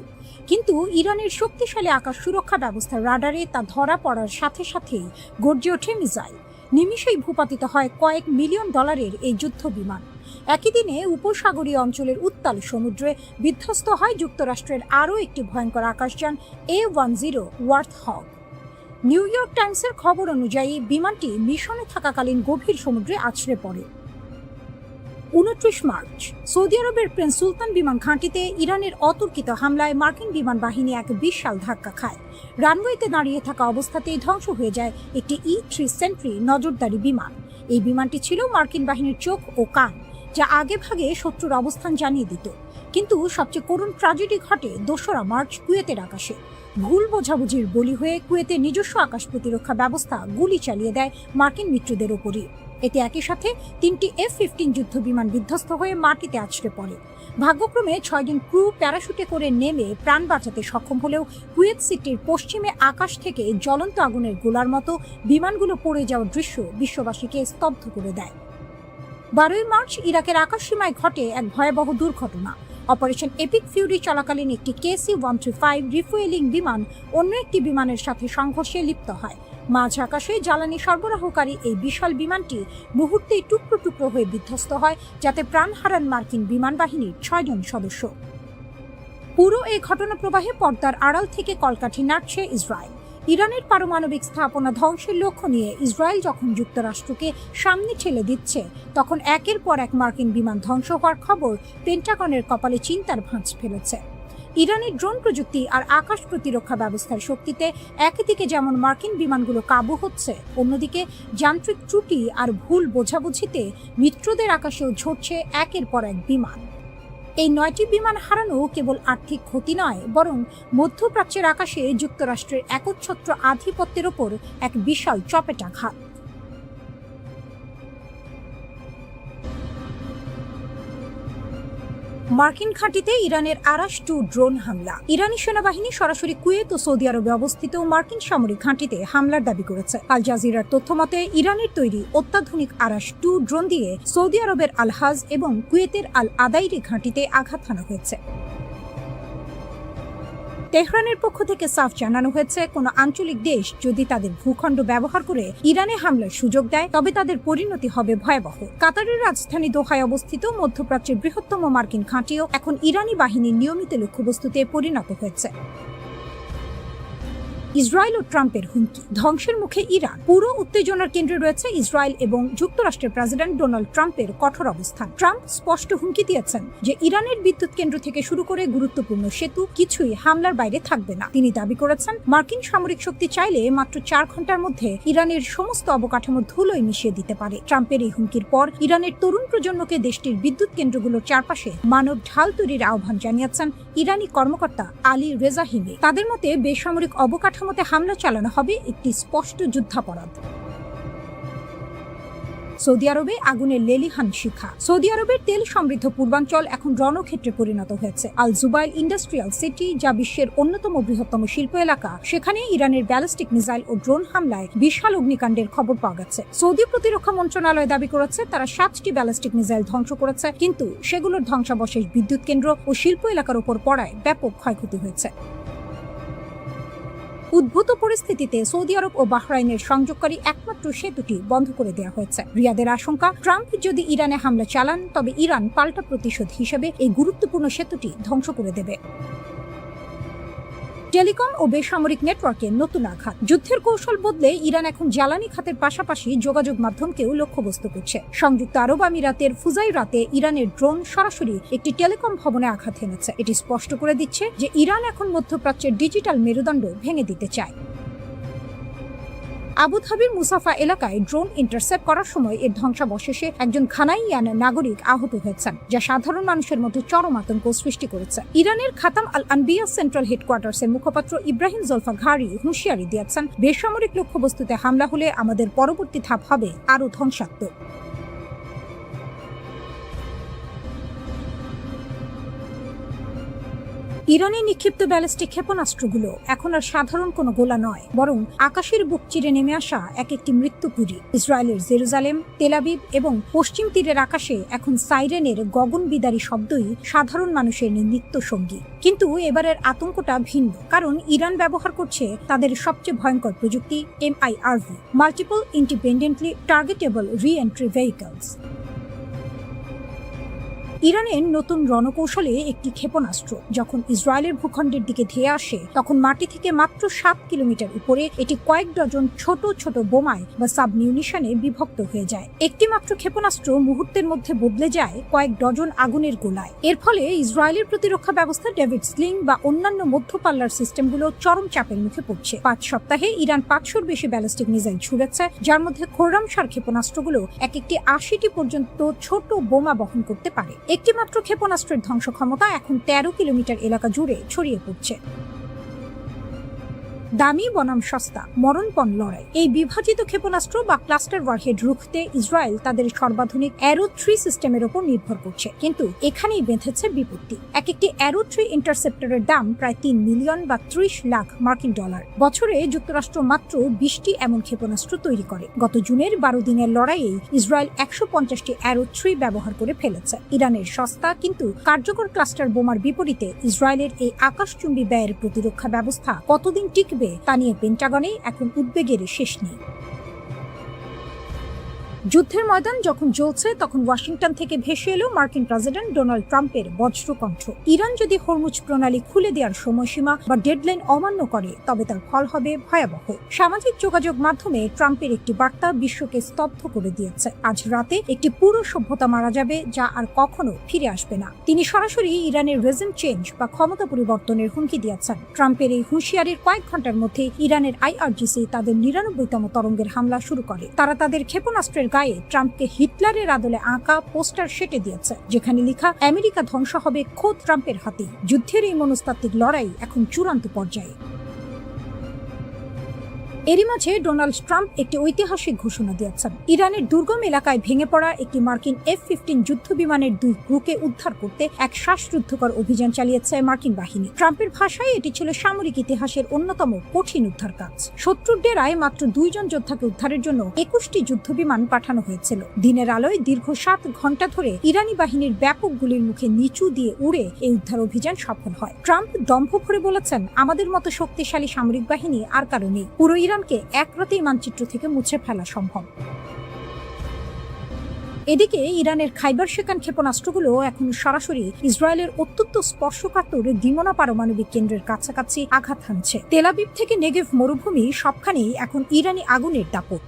কিন্তু ইরানের শক্তিশালী আকাশ সুরক্ষা ব্যবস্থার রাডারে তা ধরা পড়ার সাথে সাথেই গর্জে ওঠে মিসাইল। নিমিষেই ভূপাতিত হয় কয়েক মিলিয়ন ডলারের এই যুদ্ধ বিমান। একই দিনে উপসাগরীয় অঞ্চলের উত্তাল সমুদ্রে বিধ্বস্ত হয় যুক্তরাষ্ট্রের আরও একটি ভয়ঙ্কর আকাশযান A-10 ওয়ার্থহগ। নিউ ইয়র্ক টাইমসের খবর অনুযায়ী বিমানটি মিশনে থাকাকালীন গভীর সমুদ্রে আছড়ে পড়ে। 29 মার্চ সৌদি আরবের প্রিন্স সুলতান বিমান ঘাঁটিতে ইরানের অতর্কিত হামলায় মার্কিন বিমান বাহিনী এক বিশাল ধাক্কা খায়। রানওয়েতে দাঁড়িয়ে থাকা অবস্থাতেই ধ্বংস হয়ে যায় একটি E-3 সেন্ট্রি নজরদারি বিমান। এই বিমানটি ছিল মার্কিন বাহিনীর চোখ ও কান, যা আগে ভাগে শত্রুর অবস্থান জানিয়ে দিত। কিন্তু সবচেয়ে করুণ ট্র্যাজেডি ঘটে 2রা মার্চ কুয়েতের আকাশে। ভুল বোঝাবুঝির বলি হয়ে কুয়েতের নিজস্ব আকাশ প্রতিরক্ষা ব্যবস্থা গুলি চালিয়ে দেয় মার্কিন মিত্রদের ওপরই। এতে একই সাথে 3টি F-15 যুদ্ধ বিমান বিধ্বস্ত হয়ে মাটিতে আছড়ে পড়ে। ভাগ্যক্রমে 6 জন ক্রু প্যারাশুটে করে নেমে প্রাণ বাঁচাতে সক্ষম হলেও কুয়েত সিটির পশ্চিমে আকাশ থেকে জ্বলন্ত আগুনের গোলার মতো বিমানগুলো পড়ে যাওয়ার দৃশ্য বিশ্ববাসীকে স্তব্ধ করে দেয়। 12ই মার্চ ইরাকের আকাশসীমায় ঘটে এক ভয়াবহ দুর্ঘটনা। অপারেশন এপিক ফিউরি চলাকালীন একটি KC-135 রিফুয়েলিং বিমান অন্য একটি বিমানের সাথে সংঘর্ষে লিপ্ত হয়। মাঝ আকাশে জ্বালানি সরবরাহকারী এই বিশাল বিমানটি মুহূর্তেই টুকরো টুকরো হয়ে বিধ্বস্ত হয়, যাতে প্রাণ হারান মার্কিন বিমান বাহিনীর 6 জন সদস্য। পুরো এই ঘটনা প্রবাহে পর্দার আড়াল থেকে কলকাঠি নাড়ছে ইসরায়েল। ইরানের পারমাণবিক স্থাপনা ধ্বংসের লক্ষ্য নিয়ে ইসরায়েল যখন যুক্তরাষ্ট্রকে সামনে ঠেলে দিচ্ছে, তখন একের পর এক মার্কিন বিমান ধ্বংস হওয়ার খবর পেন্টাগনের কপালে চিন্তার ভাঁজ ফেলেছে। ইরানের ড্রোন প্রযুক্তি আর আকাশ প্রতিরক্ষা ব্যবস্থার শক্তিতে একদিকে যেমন মার্কিন বিমানগুলো কাবু হচ্ছে, অন্যদিকে যান্ত্রিক ত্রুটি আর ভুল বোঝাবুঝিতে মিত্রদের আকাশেও ঝরছে একের পর এক বিমান। এই 9টি বিমান হারানো কেবল আর্থিক ক্ষতি নয়, বরং মধ্যপ্রাচ্যের আকাশে যুক্তরাষ্ট্রের একচ্ছত্র আধিপত্যের ওপর এক বিশাল চপেটাঘাত। মার্কিন ঘাঁটিতে ইরানের আরাশ-2 ড্রোন হামলা। ইরানি সেনাবাহিনী সরাসরি কুয়েত ও সৌদি আরবে অবস্থিত মার্কিন সামরিক ঘাঁটিতে হামলার দাবি করেছে। আল জাজিরার তথ্যমতে ইরানের তৈরি অত্যাধুনিক আরাশ-2 ড্রোন দিয়ে সৌদি আরবের আল-হাজ এবং কুয়েতের আল-আদাইরি ঘাঁটিতে আঘাত হানা হয়েছে। তেহরানের পক্ষ থেকে সাফ জানানো হয়েছে, কোনো আঞ্চলিক দেশ যদি তাদের ভূখণ্ড ব্যবহার করে ইরানে হামলার সুযোগ দেয়, তবে তাদের পরিণতি হবে ভয়াবহ। কাতারের রাজধানী দোহায় অবস্থিত মধ্যপ্রাচ্যের বৃহত্তম মার্কিন ঘাঁটিও এখন ইরানি বাহিনীর নিয়মিত লক্ষ্যবস্তুতে পরিণত হয়েছে। ইসরায়েল ও ট্রাম্পের হুমকি, ধ্বংসের মুখে ইরান। পুরো উত্তেজনার কেন্দ্রে রয়েছে ইসরায়েল এবং যুক্তরাষ্ট্রের প্রেসিডেন্ট ডোনাল্ড ট্রাম্পের কঠোর অবস্থান। ট্রাম্প স্পষ্ট হুমকি দিয়েছেন যে ইরানের বিদ্যুৎ কেন্দ্র থেকে শুরু করে গুরুত্বপূর্ণ সেতু কিছুই হামলার বাইরে থাকবে না। তিনি দাবি করেছেন, মার্কিন সামরিক শক্তি চাইলে মাত্র 4 ঘন্টার মধ্যে ইরানের সমস্ত অবকাঠামো ধুলোয় মিশিয়ে দিতে পারে। ট্রাম্পের এই হুমকির পর ইরানের তরুণ প্রজন্মকে দেশটির বিদ্যুৎ কেন্দ্রগুলোর চারপাশে মানব ঢাল তৈরির আহ্বান জানিয়েছেন ইরানি কর্মকর্তা আলী রেজাহিমি। তাদের মতে বেসামরিক অবকাঠামো হামলা চালানো হবে একটি স্পষ্ট যুদ্ধাপরাধ। সৌদি আরবে আগুনের লেলিহান শিখা। সৌদি আরবের তেল সমৃদ্ধ পূর্বাঞ্চল এখন রণক্ষেত্রে পরিণত হয়েছে। আল জুবাইল ইন্ডাস্ট্রিয়াল সিটি, যা বিশ্বের অন্যতম বৃহত্তম শিল্প এলাকা, সেখানে ইরানের ব্যালিস্টিক মিসাইল ও ড্রোন হামলায় বিশাল অগ্নিকাণ্ডের খবর পাওয়া গেছে। সৌদি প্রতিরক্ষা মন্ত্রণালয় দাবি করেছে তারা 7টি ব্যালিস্টিক মিসাইল ধ্বংস করেছে, কিন্তু সেগুলোর ধ্বংসাবশেষ বিদ্যুৎ কেন্দ্র ও শিল্প এলাকার উপর পড়ায় ব্যাপক ক্ষয়ক্ষতি হয়েছে। উদ্ভূত পরিস্থিতিতে সৌদি আরব ও বাহরাইনের সংযোগকারী একমাত্র সেতুটি বন্ধ করে দেওয়া হয়েছে। রিয়াদের আশঙ্কা, ট্রাম্প যদি ইরানে হামলা চালান, তবে ইরান পাল্টা প্রতিশোধ হিসেবে এই গুরুত্বপূর্ণ সেতুটি ধ্বংস করে দেবে। টেলিকম ও বেসামরিক নেটওয়ার্কে নতুন আঘাত। যুদ্ধের কৌশল বদলে ইরান এখন জ্বালানি খাতের পাশাপাশি যোগাযোগ মাধ্যমকেও লক্ষ্যবস্তু করছে। সংযুক্ত আরব আমিরাতের ফুজাইরাতে ইরানের ড্রোন সরাসরি একটি টেলিকম ভবনে আঘাত হেনেছে। এটি স্পষ্ট করে দিচ্ছে যে ইরান এখন মধ্যপ্রাচ্যের ডিজিটাল মেরুদণ্ড ভেঙে দিতে চায়। আবুধাবির মুসাফা এলাকায় ড্রোন ইন্টারসেপ্ট করার সময় এর ধ্বংসাবশেষে একজন ঘানাইয়ান নাগরিক আহত হয়েছেন, যা সাধারণ মানুষের মধ্যে চরম আতঙ্ক সৃষ্টি করেছে। ইরানের খাতাম আল আনবিয়া সেন্ট্রাল হেডকোয়ার্টার্সের মুখপাত্র ইব্রাহিম জলফাঘারি হুঁশিয়ারি দিয়েছেন, বেসামরিক লক্ষ্যবস্তুতে হামলা হলে আমাদের পরবর্তী ধাপ হবে আরও ধ্বংসাত্মক। ইরানে নিক্ষিপ্ত ব্যালিস্টিক ক্ষেপণাস্ত্রগুলো এখন আর সাধারণ কোনো গোলা নয়, বরং আকাশের বুক চিরে নেমে আসা এক একটি মৃত্যুপুরী। ইসরায়েলের জেরুজালেম, তেল আবিব এবং পশ্চিম তীরের আকাশে এখন সাইরেনের গগনবিদারী শব্দই সাধারণ মানুষের নিত্য সঙ্গী। কিন্তু এবারের আতঙ্কটা ভিন্ন, কারণ ইরান ব্যবহার করছে তাদের সবচেয়ে ভয়ঙ্কর প্রযুক্তি MIRV, multiple independently targetable re-entry vehicles. ইরানের নতুন রণকৌশলে একটি ক্ষেপণাস্ত্র যখন ইসরায়েলের ভূখণ্ডের দিকে ধেয়ে আসে, তখন মাটি থেকে মাত্র 7 কিলোমিটার উপরে এটি কয়েক ডজন ছোট ছোট বোমায় বা সাবমিউনিশনে বিভক্ত হয়ে যায়। একটি মাত্র ক্ষেপণাস্ত্র মুহূর্তের মধ্যে বদলে যায় কয়েক ডজন আগুনের গোলায়। এর ফলে ইসরায়েলের প্রতিরক্ষা ব্যবস্থা ডেভিড স্লিং বা অন্যান্য মধ্যপাল্লার সিস্টেমগুলো চরম চাপের মুখে পড়ছে। 5 সপ্তাহে ইরান 500-র বেশি ব্যালিস্টিক মিসাইল ছুড়েছে, যার মধ্যে খোররামশার ক্ষেপণাস্ত্রগুলো এক একটি 80টি পর্যন্ত ছোট বোমা বহন করতে পারে। একটি মাত্র ক্ষেপণাস্ত্রের ধ্বংস ক্ষমতা এখন 13 কিলোমিটার এলাকা জুড়ে ছড়িয়ে পড়ছে। দামি বনাম সস্তা, মরণপণ লড়াই। এই বিভাজিত ক্ষেপণাস্ত্র বা ক্লাস্টার ওয়ারহেড রুখতে ইসরায়েল তাদের সর্বাধুনিক অ্যারো 3 সিস্টেমের উপর নির্ভর করছে, কিন্তু এখানেই বেঁধেছে বিপত্তি। এক একটি অ্যারো 3 ইন্টারসেপ্টরের দাম প্রায় 3 মিলিয়ন বা 30 লাখ মার্কিন ডলার। বছরে যুক্তরাষ্ট্র মাত্র 20টি এমন ক্ষেপণাস্ত্র তৈরি করে। গত জুনের 12 দিনের লড়াইয়ে ইসরায়েল 150টি অ্যারো 3 ব্যবহার করে ফেলেছে। ইরানের সস্তা কিন্তু কার্যকর ক্লাস্টার বোমার বিপরীতে ইসরায়েলের এই আকাশচুম্বী ব্যয়ের প্রতিরক্ষা ব্যবস্থা কতদিন টিকবে তা নিয়ে পেন্টাগনে এখন উদ্বেগের শেষ নেই। যুদ্ধের ময়দান যখন জ্বলছে, তখন ওয়াশিংটন থেকে ভেসে এলো মার্কিন প্রেসিডেন্ট ডোনাল্ড ট্রাম্পের বজ্রকণ্ঠ। ইরান যদি হরমুজ প্রণালী খুলে দেওয়ার সময়সীমা বা ডেডলাইন অমান্য করে, তবে তার ফল হবে ভয়াবহ। সামাজিক যোগাযোগ মাধ্যমে ট্রাম্পের একটি বার্তা বিশ্বকে স্তব্ধ করে দিয়েছে। আজ রাতে একটি পুরো সভ্যতা মারা যাবে, যা আর কখনো ফিরে আসবে না। তিনি সরাসরি ইরানের রেজিম চেঞ্জ বা ক্ষমতা পরিবর্তনের হুমকি দিয়েছেন। ট্রাম্পের এই হুঁশিয়ারির কয়েক ঘন্টার মধ্যে ইরানের IRGC তাদের 99তম তরঙ্গের হামলা শুরু করে। তারা তাদের ক্ষেপণাস্ত্রের গায়ে ট্রাম্পকে হিটলারের আদলে আঁকা পোস্টার সেটে দিয়েছে, যেখানে লেখা আমেরিকা ধ্বংস হবে খোদ ট্রাম্পের হাতে। যুদ্ধের এই মনস্তাত্ত্বিক লড়াই এখন চূড়ান্ত পর্যায়ে। এরই মাঝে ডোনাল্ড ট্রাম্প একটি ঐতিহাসিক ঘোষণা দিয়েছেন। ইরানের দুর্গম এলাকায় ভেঙে পড়া একটি মার্কিন F-15 যুদ্ধ বিমানের 2 ক্রুকে উদ্ধার করতে এক শ্বাসরুদ্ধকর অভিযান চালিয়েছে মার্কিন বাহিনী। ট্রাম্পের ভাষায় এটি ছিল সামরিক ইতিহাসের অন্যতম কঠিন উদ্ধার কাজ। শত্রুর ডেরায় মাত্র 2 জন যোদ্ধাকে উদ্ধারের জন্য 21টি যুদ্ধ বিমান পাঠানো হয়েছিল। দিনের আলোয় দীর্ঘ 7 ঘন্টা ধরে ইরানি বাহিনীর ব্যাপক গুলির মুখে নিচু দিয়ে উড়ে এই উদ্ধার অভিযান সফল হয়। ট্রাম্প দম্ভ ভরে বলেছেন, আমাদের মতো শক্তিশালী সামরিক বাহিনী আর কারো নেই। পুরো ইরানকে এক রাতেই মানচিত্র থেকে মুছে ফেলা সম্ভব। এদিকে ইরানের খাইবার শেখান ক্ষেপণাস্ত্রগুলো এখন সরাসরি ইসরায়েলের অত্যন্ত স্পর্শকাতর দিমনা পারমাণবিক কেন্দ্রের কাছাকাছি আঘাত হানছে। তেল আবিব থেকে নেগেভ মরুভূমি সবখানেই এখন ইরানি আগুনের দাপট।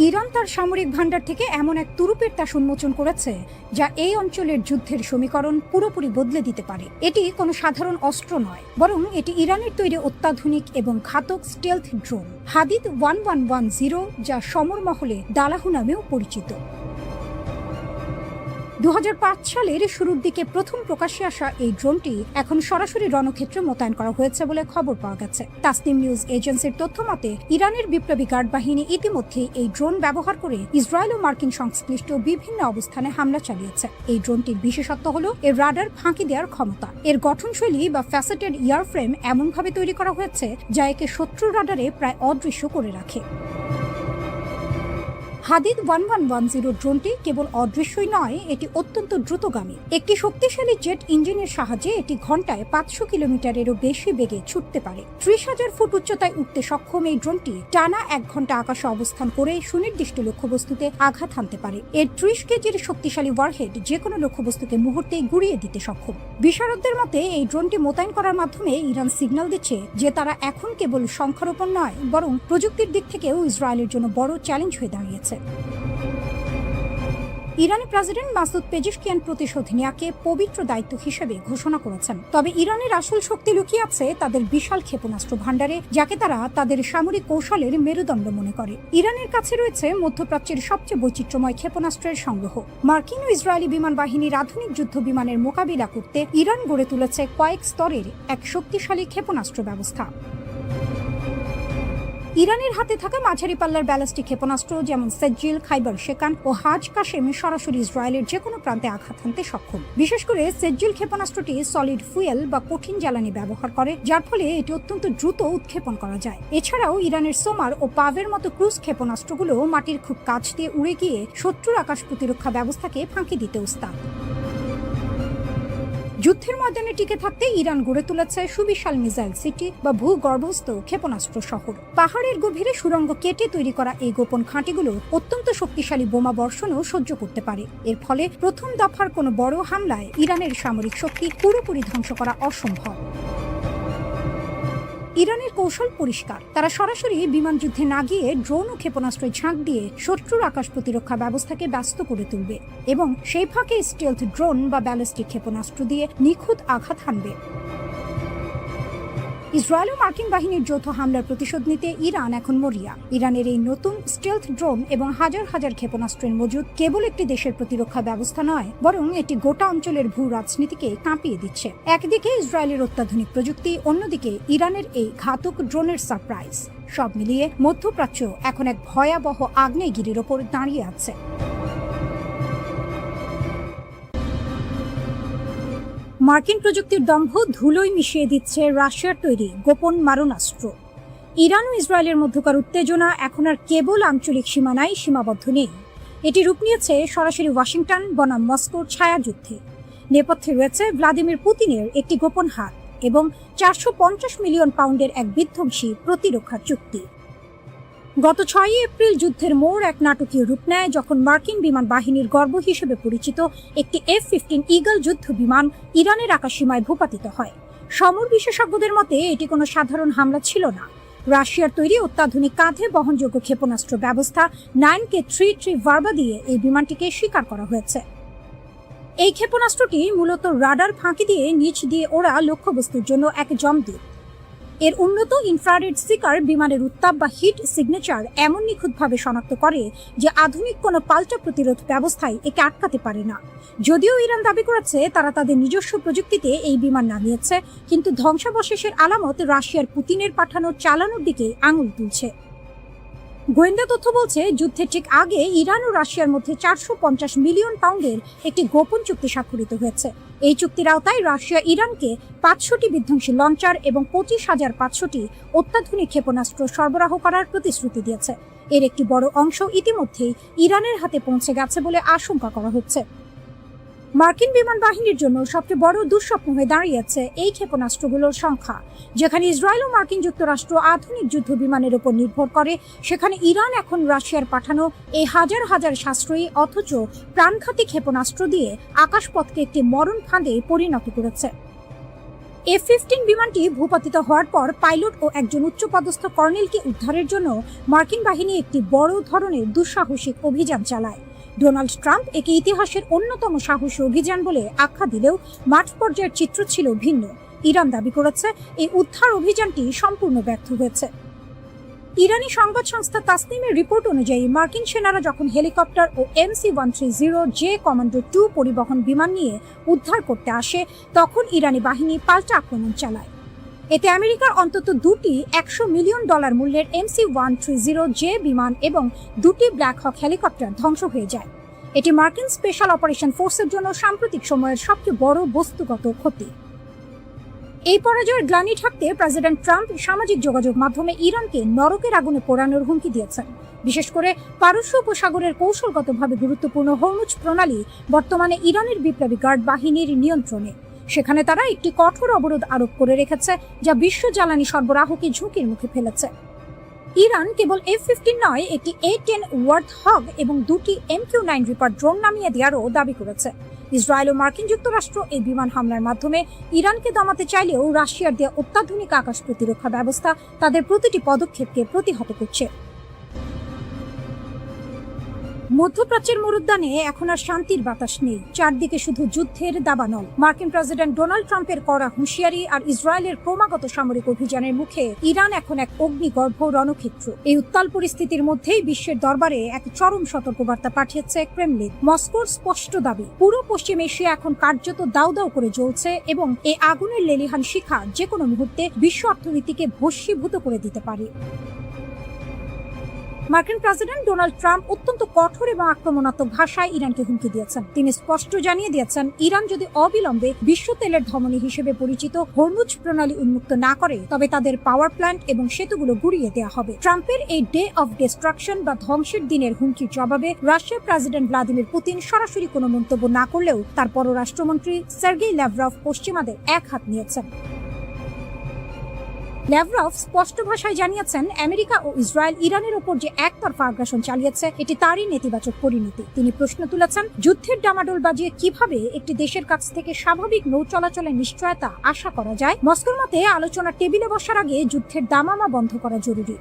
ইরান তার সামরিক ভান্ডার থেকে এমন এক তুরুপের তাস উন্মোচন করেছে, যা এই অঞ্চলের যুদ্ধের সমীকরণ পুরোপুরি বদলে দিতে পারে। এটি কোনো সাধারণ অস্ত্র নয়, বরং এটি ইরানের তৈরি অত্যাধুনিক এবং ঘাতক স্টেলথ ড্রোন হাদিদ 1110, যা সমর মহলে দালাহু নামেও পরিচিত। 2005 সালের শুরুর দিকে প্রথম প্রকাশ্যে আসা এই ড্রোনটি এখন সরাসরি রণক্ষেত্রে মোতায়েন করা হয়েছে বলে খবর পাওয়া গেছে। তাসনিম নিউজ এজেন্সির তথ্য মতে, ইরানের বিপ্লবী গার্ড বাহিনী ইতিমধ্যেই এই ড্রোন ব্যবহার করে ইসরায়েল ও মার্কিন সংশ্লিষ্ট বিভিন্ন অবস্থানে হামলা চালিয়েছে। এই ড্রোনটির বিশেষত্ব হলো এর রাডার ফাঁকি দেওয়ার ক্ষমতা। এর গঠনশৈলী বা ফ্যাসেটেড ইয়ারফ্রেম এমনভাবে তৈরি করা হয়েছে যা একে শত্রুর রাডারে প্রায় অদৃশ্য করে রাখে। হাদিদ 1110 ড্রোনটি কেবল অদৃশ্যই নয়, এটি অত্যন্ত দ্রুতগামী। একটি শক্তিশালী জেট ইঞ্জিনের সাহায্যে এটি ঘন্টায় 500 কিলোমিটারেরও বেশি বেগে ছুটতে পারে। 30,000 ফুট উচ্চতায় উঠতে সক্ষম এই ড্রোনটি টানা 1 ঘন্টা আকাশে অবস্থান করে সুনির্দিষ্ট লক্ষ্যবস্তুতে আঘাত হানতে পারে। এর 30 কেজির শক্তিশালী ওয়ারহেড যে কোনো লক্ষ্যবস্তুকে মুহূর্তেই গুড়িয়ে দিতে সক্ষম। বিশারদদের মতে এই ড্রোনটি মোতায়েন করার মাধ্যমে ইরান সিগন্যাল দিচ্ছে যে তারা এখন কেবল সংখ্যারোপণ নয়, বরং প্রযুক্তির দিক থেকেও ইসরায়েলের জন্য বড় চ্যালেঞ্জ হয়ে দাঁড়িয়েছে। ইরানি প্রেসিডেন্ট মাসুদ পেজিশকিয়ান প্রতিশোধ নেয়াকে পবিত্র দায়িত্ব হিসেবে ঘোষণা করেছেন। তবে ইরানের আসল শক্তি লুকিয়ে আছে তাদের বিশাল ক্ষেপণাস্ত্র ভাণ্ডারে, যাকে তারা তাদের সামরিক কৌশলের মেরুদণ্ড মনে করে। ইরানের কাছে রয়েছে মধ্যপ্রাচ্যের সবচেয়ে বৈচিত্র্যময় ক্ষেপণাস্ত্রের সংগ্রহ। মার্কিন ও ইসরায়েলি বিমান বাহিনীর আধুনিক যুদ্ধ বিমানের মোকাবিলা করতে ইরান গড়ে তুলেছে কয়েক স্তরের এক শক্তিশালী ক্ষেপণাস্ত্র ব্যবস্থা। ইরানের হাতে থাকা মাঝারি পাল্লার ব্যালিস্টিক ক্ষেপণাস্ত্র যেমন সেজ্জিল, খাইবার শেকান ও হাজ কাশেম সরাসরি ইসরায়েলের যে কোনো প্রান্তে আঘাত হানতে সক্ষম। বিশেষ করে সেজ্জিল ক্ষেপণাস্ত্রটি সলিড ফুয়েল বা কঠিন জ্বালানি ব্যবহার করে, যার ফলে এটি অত্যন্ত দ্রুত উৎক্ষেপণ করা যায়। এছাড়াও ইরানের সোমার ও পাভের মতো ক্রুজ ক্ষেপণাস্ত্রগুলো মাটির খুব কাছ দিয়ে উড়ে গিয়ে শত্রুর আকাশ প্রতিরক্ষা ব্যবস্থাকে ফাঁকি দিতে উস্তাদ। যুদ্ধের ময়দানে টিকে থাকতে ইরান গড়ে তুলেছে সুবিশাল মিসাইল সিটি বা ভূগর্ভস্থ ক্ষেপণাস্ত্র শহর। পাহাড়ের গভীরে সুড়ঙ্গ কেটে তৈরি করা এই গোপন ঘাঁটিগুলো অত্যন্ত শক্তিশালী বোমা বর্ষণও সহ্য করতে পারে। এর ফলে প্রথম দফার কোনো বড় হামলায় ইরানের সামরিক শক্তি পুরোপুরি ধ্বংস করা অসম্ভব। ইরানের কৌশল পরিষ্কার, তারা সরাসরি বিমান যুদ্ধে না গিয়ে ড্রোন ও ক্ষেপণাস্ত্রের ঝাঁক দিয়ে শত্রুর আকাশ প্রতিরক্ষা ব্যবস্থাকে ব্যস্ত করে তুলবে এবং সেই ফাঁকে স্টেলথ ড্রোন বা ব্যালিস্টিক ক্ষেপণাস্ত্র দিয়ে নিখুঁত আঘাত হানবে। ইসরায়েল ও মার্কিন বাহিনীর যৌথ হামলার প্রতিশোধ নিতে ইরান এখন মরিয়া। ইরানের এই নতুন স্টেলথ ড্রোন এবং হাজার হাজার ক্ষেপণাস্ত্রের মজুদ কেবল একটি দেশের প্রতিরক্ষা ব্যবস্থা নয়, বরং এটি গোটা অঞ্চলের ভূ রাজনীতিকে কাঁপিয়ে দিচ্ছে। একদিকে ইসরায়েলের অত্যাধুনিক প্রযুক্তি, অন্যদিকে ইরানের এই ঘাতক ড্রোনের সারপ্রাইজ। সব মিলিয়ে মধ্যপ্রাচ্য এখন এক ভয়াবহ আগ্নেয়গিরির ওপর দাঁড়িয়ে আছে। মার্কিন প্রযুক্তির দম্ভ ধুলোয় মিশিয়ে দিচ্ছে রাশিয়ার তৈরি গোপন মারণাস্ত্র। ইরান ও ইসরায়েলের মধ্যকার উত্তেজনা এখন আর কেবল আঞ্চলিক সীমানায় সীমাবদ্ধ নেই, এটি রূপ নিয়েছে সরাসরি ওয়াশিংটন বনাম মস্কোর ছায়াযুদ্ধে। নেপথ্যে রয়েছে ভ্লাদিমির পুতিনের একটি গোপন হাত এবং 450 মিলিয়ন পাউন্ডের এক বিধ্বংসী প্রতিরক্ষা চুক্তি। গত 6 এপ্রিল যুদ্ধের মোড় এক নাটকীয় রূপ নেয় যখন মার্কিন বিমান বাহিনীর গর্ব হিসেবে পরিচিত একটি F-15 ঈগল যুদ্ধ বিমান ইরানের আকাশসীমায় ভূপাতিত হয়। সমর বিশেষজ্ঞদের মতে এটি কোনো সাধারণ হামলা ছিল না। রাশিয়ার তৈরি অত্যাধুনিক কাঁধে বহনযোগ্য ক্ষেপণাস্ত্র ব্যবস্থা 9K-33 ভার্বা দিয়ে এই বিমানটিকে শিকার করা হয়েছে। এই ক্ষেপণাস্ত্রটি মূলত রাডার ফাঁকি দিয়ে নিচ দিয়ে ওড়া লক্ষ্যবস্তুর জন্য এক জমদূত। এর উন্নত ইনফ্রারেড সিকার বিমানের উত্তাপ বা হিট সিগনেচার এমন নিখুঁতভাবে শনাক্ত করে যে আধুনিক কোনো পাল্টা প্রতিরোধ ব্যবস্থায় একে আটকাতে পারে না। যদিও ইরান দাবি করেছে তারা তাদের নিজস্ব প্রযুক্তিতে এই বিমান নামিয়েছে, কিন্তু ধ্বংসাবশেষের আলামত রাশিয়ার পুতিনের পাঠানো চালানোর দিকে আঙুল তুলছে। গোয়েন্দা তথ্য বলছে যুদ্ধের ঠিক আগে ইরান ও রাশিয়ার মধ্যে 450 মিলিয়ন পাউন্ডের একটি গোপন চুক্তি স্বাক্ষরিত হয়েছে। এই চুক্তির আওতায় রাশিয়া ইরানকে 500টি বিধ্বংসী লঞ্চার এবং 25,500টি অত্যাধুনিক ক্ষেপণাস্ত্র সরবরাহ করার প্রতিশ্রুতি দিয়েছে। এর একটি বড় অংশ ইতিমধ্যেই ইরানের হাতে পৌঁছে গেছে বলে আশঙ্কা করা হচ্ছে। মার্কিন বিমান বাহিনীর জন্য সবচেয়ে বড় দুঃস্বপ্ন হয়ে দাঁড়িয়েছে এই ক্ষেপণাস্ত্রগুলোর সংখ্যা। যেখানে ইসরায়েল ও মার্কিন যুক্তরাষ্ট্র আধুনিক যুদ্ধ বিমানের উপর নির্ভর করে, সেখানে ইরান এখন রাশিয়ার পাঠানো এই হাজার হাজার সাশ্রয়ী অথচ প্রাণঘাতী ক্ষেপণাস্ত্র দিয়ে আকাশপথকে একটি মরণ ফাঁদে পরিণত করেছে। F-15 বিমানটি ভূপাতিত হওয়ার পর পাইলট ও একজন উচ্চপদস্থ কর্নেলকে উদ্ধারের জন্য মার্কিন বাহিনী একটি বড় ধরনের দুঃসাহসিক অভিযান চালায়। ডোনাল্ড ট্রাম্প একে ইতিহাসের অন্যতম সাহসী অভিযান বলে আখ্যা দিলেও মাঠ পর্যায়ের চিত্র ছিল ভিন্ন। ইরান দাবি করেছে এই উদ্ধার অভিযানটি সম্পূর্ণ ব্যর্থ হয়েছে। ইরানি সংবাদ সংস্থা তাসনিমের রিপোর্ট অনুযায়ী মার্কিন সেনারা যখন হেলিকপ্টার ও MC-130J কমান্ডো 2 পরিবহন বিমান নিয়ে উদ্ধার করতে আসে, তখন ইরানি বাহিনী পাল্টা আক্রমণ চালায়। এতে আমেরিকার অন্তত 2টি $100 মিলিয়ন মূল্যের MC-130J বিমান এবং 2টি ব্ল্যাক হক হেলিকপ্টার ধ্বংস হয়ে যায়। এটি মার্কিন স্পেশাল অপারেশন ফোর্সের জন্য সাম্প্রতিক সময়ের সবচেয়ে বড় বস্তুগত ক্ষতি। এই পরাজয়ের গ্লানি ঢাকতে প্রেসিডেন্ট ট্রাম্প সামাজিক যোগাযোগ মাধ্যমে ইরানকে নরকের আগুনে পোড়ানোর হুমকি দিয়েছেন। বিশেষ করে পারস্য উপসাগরের কৌশলগতভাবে গুরুত্বপূর্ণ হরমুজ প্রণালী বর্তমানে ইরানের বিপ্লবী গার্ড বাহিনীর নিয়ন্ত্রণে। সেখানে তারা একটি কঠোর অবরোধ আরোপ করে রেখেছে, যা বিশ্ব জ্বালানি সরবরাহকে ঝুঁকির মুখে ফেলেছে। ইরান কেবল F-15 নয়, একটি A-10 ওয়ার্থহগ এবং দুটি MQ-9 রিপার ড্রোন নামিয়ে দেওয়ারও দাবি করেছে। ইসরায়েল ও মার্কিন যুক্তরাষ্ট্র এই বিমান হামলার মাধ্যমে ইরানকে দমাতে চাইলেও রাশিয়ার দেওয়া অত্যাধুনিক আকাশ প্রতিরক্ষা ব্যবস্থা তাদের প্রতিটি পদক্ষেপকে প্রতিহত করছে। মধ্যপ্রাচ্যের মরুদ্যানে এখন আর শান্তির বাতাস নেই, চারদিকে শুধু যুদ্ধের দাবানল। মার্কিন প্রেসিডেন্ট ডোনাল্ড ট্রাম্পের কড়া হুঁশিয়ারি আর ইসরায়েলের ক্রমাগত সামরিক অভিযানের মুখে ইরান এখন এক অগ্নিগর্ভ রণক্ষেত্র। এই উত্তাল পরিস্থিতির মধ্যেই বিশ্বের দরবারে এক চরম সতর্কবার্তা পাঠিয়েছে ক্রেমলিন। মস্কোর স্পষ্ট দাবি, পুরো পশ্চিম এশিয়া এখন কার্যত দাউ দাউ করে জ্বলছে এবং এই আগুনের লেলিহান শিখা যে কোনো মুহূর্তে বিশ্ব অর্থনীতিকে ভস্মীভূত করে দিতে পারে। মার্কিন প্রেসিডেন্ট ডোনাল্ড ট্রাম্প অত্যন্ত কঠোর এবং আক্রমণাত্মক ভাষায় ইরানকে হুমকি দিয়েছেন। তিনি স্পষ্ট জানিয়ে দিয়েছেন, ইরান যদি অবিলম্বে বিশ্ব তেলের ধমনী হিসেবে পরিচিত হরমুজ প্রণালী উন্মুক্ত না করে, তবে তাদের পাওয়ার প্ল্যান্ট এবং সেতুগুলো গুড়িয়ে দেওয়া হবে। ট্রাম্পের এই ডে অফ ডিস্ট্রাকশন বা ধ্বংসের দিনের হুমকির জবাবে রাশিয়ার প্রেসিডেন্ট ভ্লাদিমির পুতিন সরাসরি কোনো মন্তব্য না করলেও তার পররাষ্ট্রমন্ত্রী সার্গেই ল্যাভরভ পশ্চিমাদের এক হাত নিয়েছেন। ল্যাভরভ স্পষ্ট ভাষায় জানিয়েছেন, আমেরিকা ও ইসরায়েল ইরানের উপর যে একতরফা আগ্রাসন চালিয়েছে এটি তারই নেতিবাচক পরিণতি। তিনি প্রশ্ন তুলেছেন, যুদ্ধের ডামাডোল বাজিয়ে কিভাবে একটি দেশের কাছ থেকে স্বাভাবিক নৌ চলাচলের নিশ্চয়তা আশা করা যায়। মস্কোর মতে আলোচনার টেবিলে বসার আগে যুদ্ধের দামামা বন্ধ করা জরুরি।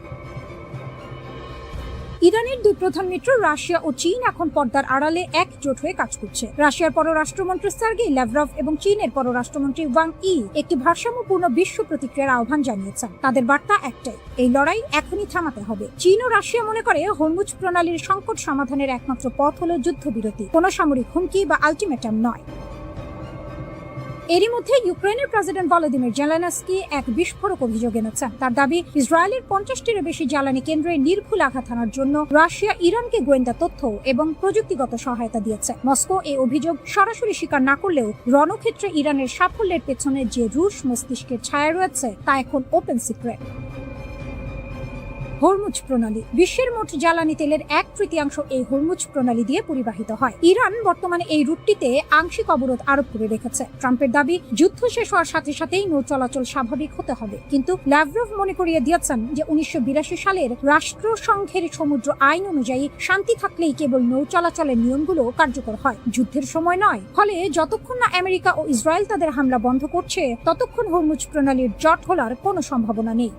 ইরানের দুই প্রধান মিত্র রাশিয়া ও চীন এখন পর্দার আড়ালে একজোট হয়ে কাজ করছে। রাশিয়ার পররাষ্ট্রমন্ত্রী সার্গেই ল্যাভরভ এবং চীনের পররাষ্ট্রমন্ত্রী ওয়াং ই একটি ভারসাম্যপূর্ণ বিশ্ব প্রতিক্রিয়ার আহ্বান জানিয়েছেন। তাদের বার্তা একটাই, এই লড়াই এখনই থামাতে হবে। চীন ও রাশিয়া মনে করে হরমুজ প্রণালীর সংকট সমাধানের একমাত্র পথ হলো যুদ্ধবিরতি, কোনো সামরিক হুমকি বা আলটিমেটাম নয়। এরই মধ্যে ইউক্রেনের প্রেসিডেন্ট ভলোদিমির জেলেনস্কি এক বিস্ফোরক অভিযোগ এনেছেন। তার দাবি, ইসরায়েলের 50টিরও বেশি জ্বালানি কেন্দ্রে নির্ভুল আঘাত হানার জন্য রাশিয়া ইরানকে গোয়েন্দা তথ্য এবং প্রযুক্তিগত সহায়তা দিয়েছে। মস্কো এই অভিযোগ সরাসরি স্বীকার না করলেও রণক্ষেত্রে ইরানের সাফল্যের পেছনে যে রুশ মস্তিষ্কের ছায়া রয়েছে তা এখন ওপেন সিক্রেট। হরমুজ প্রণালী, বিশ্বের মোট জ্বালানি তেলের 1/3 এই হরমুজ প্রণালী দিয়ে পরিবাহিত হয়। ইরান বর্তমানে এই রুটটিতে আংশিক অবরোধ আরোপ করে রেখেছে। ট্রাম্পের দাবি, যুদ্ধ শেষ হওয়ার সাথে সাথেই নৌ চলাচল স্বাভাবিক হতে হবে। কিন্তু ল্যাভরভ মনে করিয়ে দিয়েছেন যে 1982 সালের রাষ্ট্রসংঘের সমুদ্র আইন অনুযায়ী শান্তি থাকলেই কেবল নৌ চলাচলের নিয়মগুলো কার্যকর হয়, যুদ্ধের সময় নয়। ফলে যতক্ষণ না আমেরিকা ও ইসরায়েল তাদের হামলা বন্ধ করছে, ততক্ষণ হরমুজ প্রণালীর জট খোলার কোনো সম্ভাবনা নেই।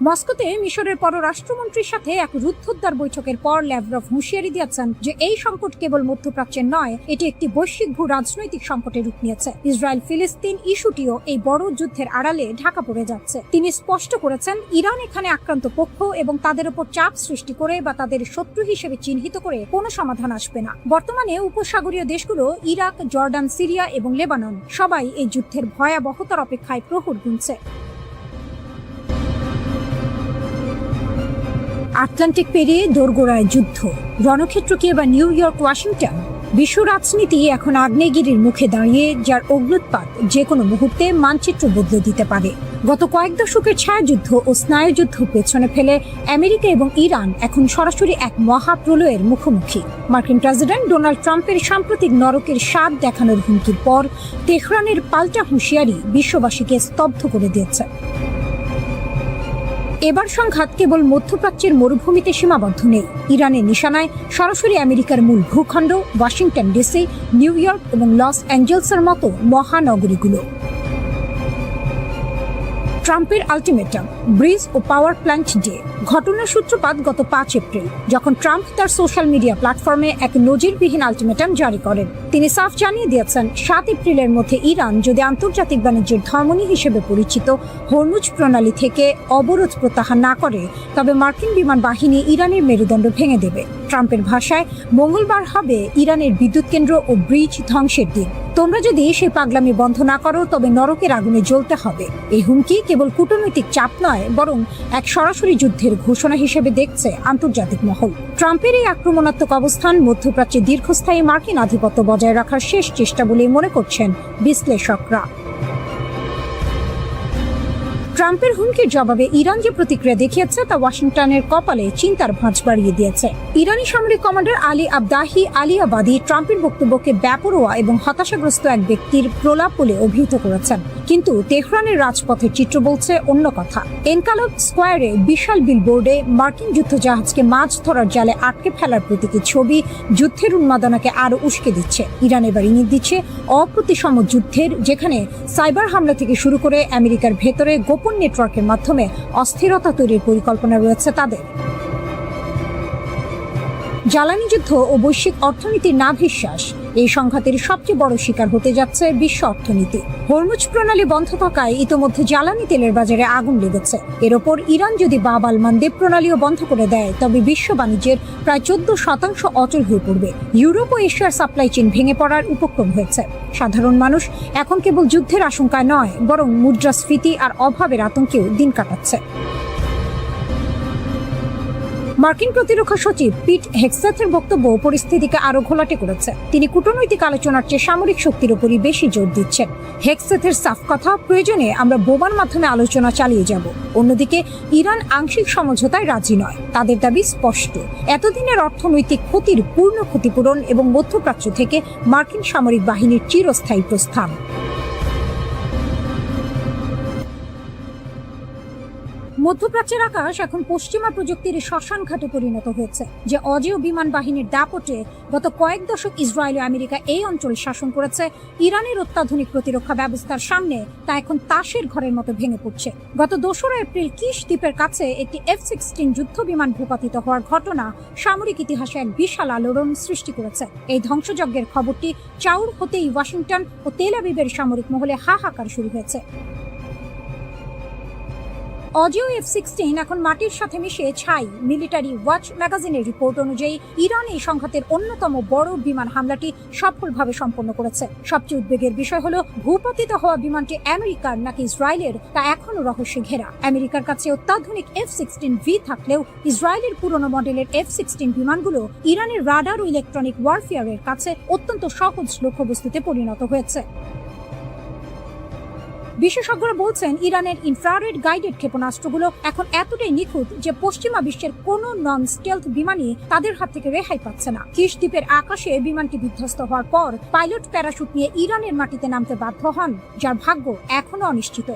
মস্কোতে মিশরের পররাষ্ট্রমন্ত্রীর সাথে এক রুদ্ধদ্বার বৈঠকের পর ল্যাভরভ হুঁশিয়ারি দিয়েছেন যে এই সংকট কেবল মধ্যপ্রাচ্যের নয়, এটি একটি বৈশ্বিক ভূ রাজনৈতিক সংকটে রূপ নিয়েছে। ইসরায়েল ফিলিস্তিন ইস্যুটিও এই বড় যুদ্ধের আড়ালে ঢাকা পড়ে যাচ্ছে। তিনি স্পষ্ট করেছেন, ইরান এখানে আক্রান্ত পক্ষ এবং তাদের উপর চাপ সৃষ্টি করে বা তাদের শত্রু হিসেবে চিহ্নিত করে কোনো সমাধান আসবে না। বর্তমানে উপসাগরীয় দেশগুলো ইরাক, জর্ডান, সিরিয়া এবং লেবানন সবাই এই যুদ্ধের ভয়াবহতার অপেক্ষায় প্রহর গুনছে। আটলান্টিক পেরিয়ে দোরগোড়ায় যুদ্ধ, রণক্ষেত্র কি এবার নিউ ইয়র্ক, ওয়াশিংটন? বিশ্ব রাজনীতি এখন আগ্নেয়গিরির মুখে দাঁড়িয়ে, যার অগ্ন্যুৎপাত যে কোনো মুহূর্তে মানচিত্র বদলে দিতে পারে। গত কয়েক দশকের ছায়াযুদ্ধ ও স্নায়ুযুদ্ধ পেছনে ফেলে আমেরিকা এবং ইরান এখন সরাসরি এক মহাপ্রলয়ের মুখোমুখি। মার্কিন প্রেসিডেন্ট ডোনাল্ড ট্রাম্পের সাম্প্রতিক নরকের স্বাদ দেখানোর হুমকির পর তেহরানের পাল্টা হুঁশিয়ারি বিশ্ববাসীকে স্তব্ধ করে দিয়েছে। এবার সংঘাত কেবল মধ্যপ্রাচ্যের মরুভূমিতে সীমাবদ্ধ নেই। ইরানের নিশানায় সরাসরি আমেরিকার মূল ভূখণ্ড, ওয়াশিংটন ডিসি, নিউ ইয়র্ক এবং লস অ্যাঞ্জেলসের মতো মহানগরীগুলো। ট্রাম্পের আলটিমেটাম, ব্রিজ ও পাওয়ার প্ল্যান্ট ডে। ঘটনার সূত্রপাত গত 5 এপ্রিল, যখন ট্রাম্প তার সোশ্যাল মিডিয়া প্ল্যাটফর্মে এক নজিরবিহীন আলটিমেটাম জারি করেন। তিনি সাফ জানিয়ে দিয়েছেন, 7 এপ্রিলের মধ্যে ইরান যদি আন্তর্জাতিক বাণিজ্যের ধমনী হিসেবে পরিচিত হরমুজ প্রণালী থেকে অবরোধ প্রত্যাহার না করে, তবে মার্কিন বিমান বাহিনী ইরানের মেরুদণ্ড ভেঙে দেবে। ট্রাম্পের ভাষায়, মঙ্গলবার হবে ইরানের বিদ্যুৎ কেন্দ্র ও ব্রিজ ধ্বংসের দিন। তোমরা যদি সেই পাগলামি বন্ধ না করো, তবে নরকের আগুনে জ্বলতে হবে। এই হুমকি কেবল কূটনৈতিক চাপ নয়, বরং এক সরাসরি যুদ্ধের ঘোষণা হিসেবে দেখছে আন্তর্জাতিক মহল। ট্রাম্পের এই আক্রমণাত্মক অবস্থান মধ্যপ্রাচ্যে দীর্ঘস্থায়ী মার্কিন আধিপত্য বজায় রাখার শেষ চেষ্টা বলে মনে করছেন বিশ্লেষকরা। ট্রাম্পের হুমকির জবাবে ইরান যে প্রতিক্রিয়া দেখিয়েছে তা ওয়াশিংটনের কপালে চিন্তার ভাঁজ বাড়িয়ে দিয়েছে। ইরানি সামরিক কমান্ডার আলী আবদাহি আলিয়াবাদী ট্রাম্পের বক্তব্যকে বেপরোয়া এবং হতাশাগ্রস্ত এক ব্যক্তির প্রলাপ বলে অভিহিত করেছেন। কিন্তু তেহরানের রাজপথের চিত্র বলছে অন্য কথা। এনকালাব স্কোয়ারে বিশাল বিলবোর্ডে মার্কিন যুদ্ধজাহাজকে মাছ ধরার জালে আটকে ফেলার প্রতীকী ছবি যুদ্ধের উন্মাদনাকে আরো উস্কে দিচ্ছে। ইরান এবার ইঙ্গিত দিচ্ছে অপ্রতিসম যুদ্ধের, যেখানে সাইবার হামলা থেকে শুরু করে আমেরিকার ভেতরে গোপন নেটওয়ার্কের মাধ্যমে অস্থিরতা তৈরির পরিকল্পনা রয়েছে তাদের। জ্বালানি যুদ্ধ ও বৈশ্বিক অর্থনীতির নাভিশ্বাস, এই সংঘাতের সবচেয়ে বড় শিকার হতে যাচ্ছে বিশ্ব অর্থনীতি। হরমুজ প্রণালী বন্ধ থাকায় ইতোমধ্যে জ্বালানি তেলের বাজারে আগুন লেগেছে। এর ওপর ইরান যদি বাব আল মানদেব প্রণালীও বন্ধ করে দেয়, তবে বিশ্ব বাণিজ্যের প্রায় 14% অচল হয়ে পড়বে। ইউরোপ ও এশিয়ার সাপ্লাই চেইন ভেঙে পড়ার উপক্রম হয়েছে। সাধারণ মানুষ এখন কেবল যুদ্ধের আশঙ্কায় নয়, বরং মুদ্রাস্ফীতি আর অভাবের আতঙ্কেও দিন কাটাচ্ছে। মার্কিন প্রতিরক্ষা সচিব পিট হেগসেথের বক্তব্য পরিস্থিতিকে আরো ঘোলাটে করেছে। তিনি কূটনৈতিক আলোচনার চেয়ে সামরিক শক্তির উপরই বেশি জোর দিচ্ছেন। হেগসেথের সাফ কথা, প্রয়োজনে আমরা বোমার মাধ্যমে আলোচনা চালিয়ে যাব। অন্যদিকে ইরান আংশিক সমঝোতায় রাজি নয়। তাদের দাবি স্পষ্ট, এতদিনের অর্থনৈতিক ক্ষতির পূর্ণ ক্ষতিপূরণ এবং মধ্যপ্রাচ্য থেকে মার্কিন সামরিক বাহিনীর চিরস্থায়ী প্রস্থান। মধ্যপ্রাচ্যের আকাশ এখন পশ্চিমা প্রযুক্তির শ্মশান ঘাটে পরিণত হয়েছে। যে অজেয় বিমান বাহিনীর দাপটে গত কয়েক দশক ইসরায়েল ও আমেরিকা এই অঞ্চল শাসন করেছে, ইরানের অত্যাধুনিক প্রতিরক্ষা ব্যবস্থার সামনে তা এখন তাসের ঘরের মতো ভেঙে পড়ছে। গত 2 এপ্রিল কিশ দ্বীপের কাছে একটি F-16 যুদ্ধ বিমান ভূপাতিত হওয়ার ঘটনা সামরিক ইতিহাসে এক বিশাল আলোড়ন সৃষ্টি করেছে। এই ধ্বংসযজ্ঞের খবরটি চাউর হতেই ওয়াশিংটন ও তেল আবিবের সামরিক মহলে হাহাকার শুরু হয়েছে। অজেয় F-16 এখন মাটির সাথে মিশে ছাই। মিলিটারি ওয়াচ ম্যাগাজিনের রিপোর্ট অনুযায়ী ইরান এই সংঘাতের অন্যতম বড় বিমান হামলাটি সফলভাবে সম্পন্ন করেছে। সবচেয়ে উদ্বেগের বিষয় হলো, ভূপাতিত হওয়া বিমানটি আমেরিকার নাকি ইসরায়েলের তা এখনো রহস্যে ঘেরা। আমেরিকার কাছে অত্যাধুনিক F-16V থাকলেও ইসরায়েলের পুরনো মডেলের F-16 বিমানগুলো ইরানের রাডার ও ইলেকট্রনিক ওয়ারফেয়ারের কাছে অত্যন্ত সহজ লক্ষ্যবস্তুতে পরিণত হয়েছে। বিশেষজ্ঞরা বলছেন, ইরানের ইনফ্রারেড গাইডেড ক্ষেপণাস্ত্রগুলো এখন এতটাই নিখুঁত যে পশ্চিমা বিশ্বের কোনো নন স্টেলথ বিমানই তাদের হাত থেকে রেহাই পাচ্ছে না। কিশ দ্বীপের আকাশে বিমানটি বিধ্বস্ত হওয়ার পর পাইলট প্যারাশুট নিয়ে ইরানের মাটিতে নামতে বাধ্য হন, যার ভাগ্য এখনো অনিশ্চিত।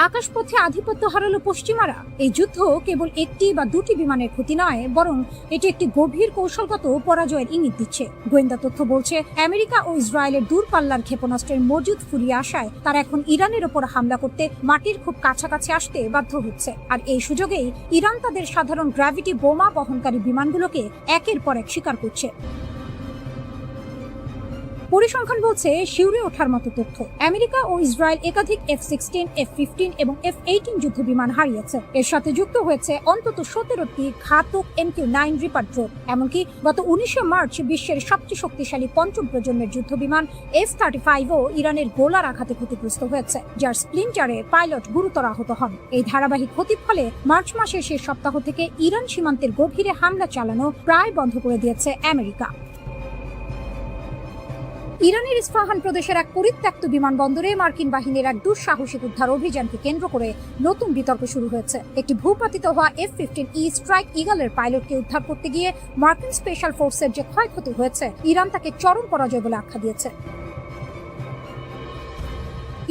আকাশপথে আধিপত্য হারালো পশ্চিমারা। এই যুদ্ধ কেবল একটি বা দুটি বিমানের ক্ষতি নয়, বরং এটি একটি গভীর কৌশলগত পরাজয়ের ইঙ্গিত দিচ্ছে। গোয়েন্দা তথ্য বলছে, আমেরিকা ও ইসরায়েলের দূরপাল্লার ক্ষেপণাস্ত্রের মজুদ ফুরিয়ে আসায় তারা এখন ইরানের ওপর হামলা করতে মাটির খুব কাছাকাছি আসতে বাধ্য হচ্ছে। আর এই সুযোগেই ইরান তাদের সাধারণ গ্র্যাভিটি বোমা বহনকারী বিমানগুলোকে একের পর এক শিকার করছে। পরিসংখ্যান বলছে, শিউরে ওঠার মতো তথ্য, আমেরিকা ও ইসরায়েল একাধিক F-16, F-15 এবং F-18 যুদ্ধ বিমান হারিয়েছে। এর সাথে যুক্ত হয়েছে অন্তত 17টি ঘাতক MQ-9 রিপার ড্রোন। এমনকি গত 19 মার্চ বিশ্বের সবচেয়ে শক্তিশালী পঞ্চম প্রজন্মের যুদ্ধ বিমান F-35ও ইরানের গোলার আঘাতে ক্ষতিগ্রস্ত হয়েছে, যার স্প্লিন্টারে পাইলট গুরুতর আহত হন। এই ধারাবাহিক ক্ষতির ফলে মার্চ মাসের শেষ সপ্তাহ থেকে ইরান সীমান্তের গভীরে হামলা চালানো প্রায় বন্ধ করে দিয়েছে আমেরিকা। ইরানের ইস্পাহান প্রদেশের এক পরিত্যক্ত বিমানবন্দরে মার্কিন বাহিনীর এক দুঃসাহসিক উদ্ধার অভিযানকে কেন্দ্র করে নতুন বিতর্ক শুরু হয়েছে। একটি ভূপাতিত হওয়া F-15E স্ট্রাইক ইগলের পাইলটকে উদ্ধার করতে গিয়ে মার্কিন স্পেশাল ফোর্সের যে ক্ষয়ক্ষতি হয়েছে, ইরান তাকে চরম পরাজয় বলে আখ্যা দিয়েছে।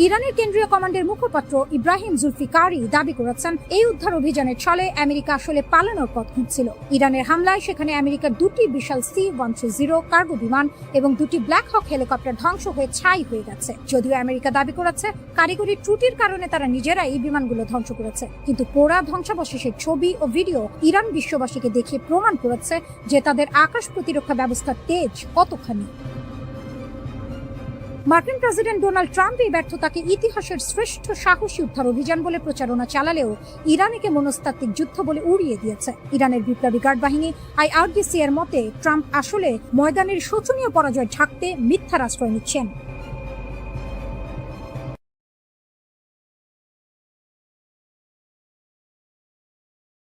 ইরানের কেন্দ্রীয় কমান্ডের মুখপাত্র ইব্রাহিম জুলফিকারি দাবি করেছেন, এই উদ্ধার অভিযানের ছলে আমেরিকা আসলে পালানোর পথ খুঁজছিল। ইরানের হামলায় সেখানে আমেরিকার 2টি বিশাল C-130 কার্গো বিমান এবং 2টি ব্ল্যাক হক হেলিকপ্টার ধ্বংস হয়ে ছাই হয়ে গেছে। যদিও আমেরিকা দাবি করেছে কারিগরি ত্রুটির কারণে তারা নিজেরাই এই বিমানগুলো ধ্বংস করেছে, কিন্তু পোড়া ধ্বংসাবশেষের ছবি ও ভিডিও ইরান বিশ্ববাসীকে দেখিয়ে প্রমাণ করেছে যে তাদের আকাশ প্রতিরক্ষা ব্যবস্থার তেজ কতখানি। মার্কিন প্রেসিডেন্ট ডোনাল্ড ট্রাম্প এই ব্যর্থতাকে ইতিহাসের শ্রেষ্ঠ সাহসী উদ্ধার অভিযান বলে প্রচারণা চালালেও ইরানকে মনস্তাত্ত্বিক যুদ্ধ বলে উড়িয়ে দিয়েছে। ইরানের বিপ্লবী গার্ড বাহিনী IRGC এর মতে, ট্রাম্প আসলে ময়দানের শোচনীয় পরাজয় ঢাকতে মিথ্যার আশ্রয় নিচ্ছেন।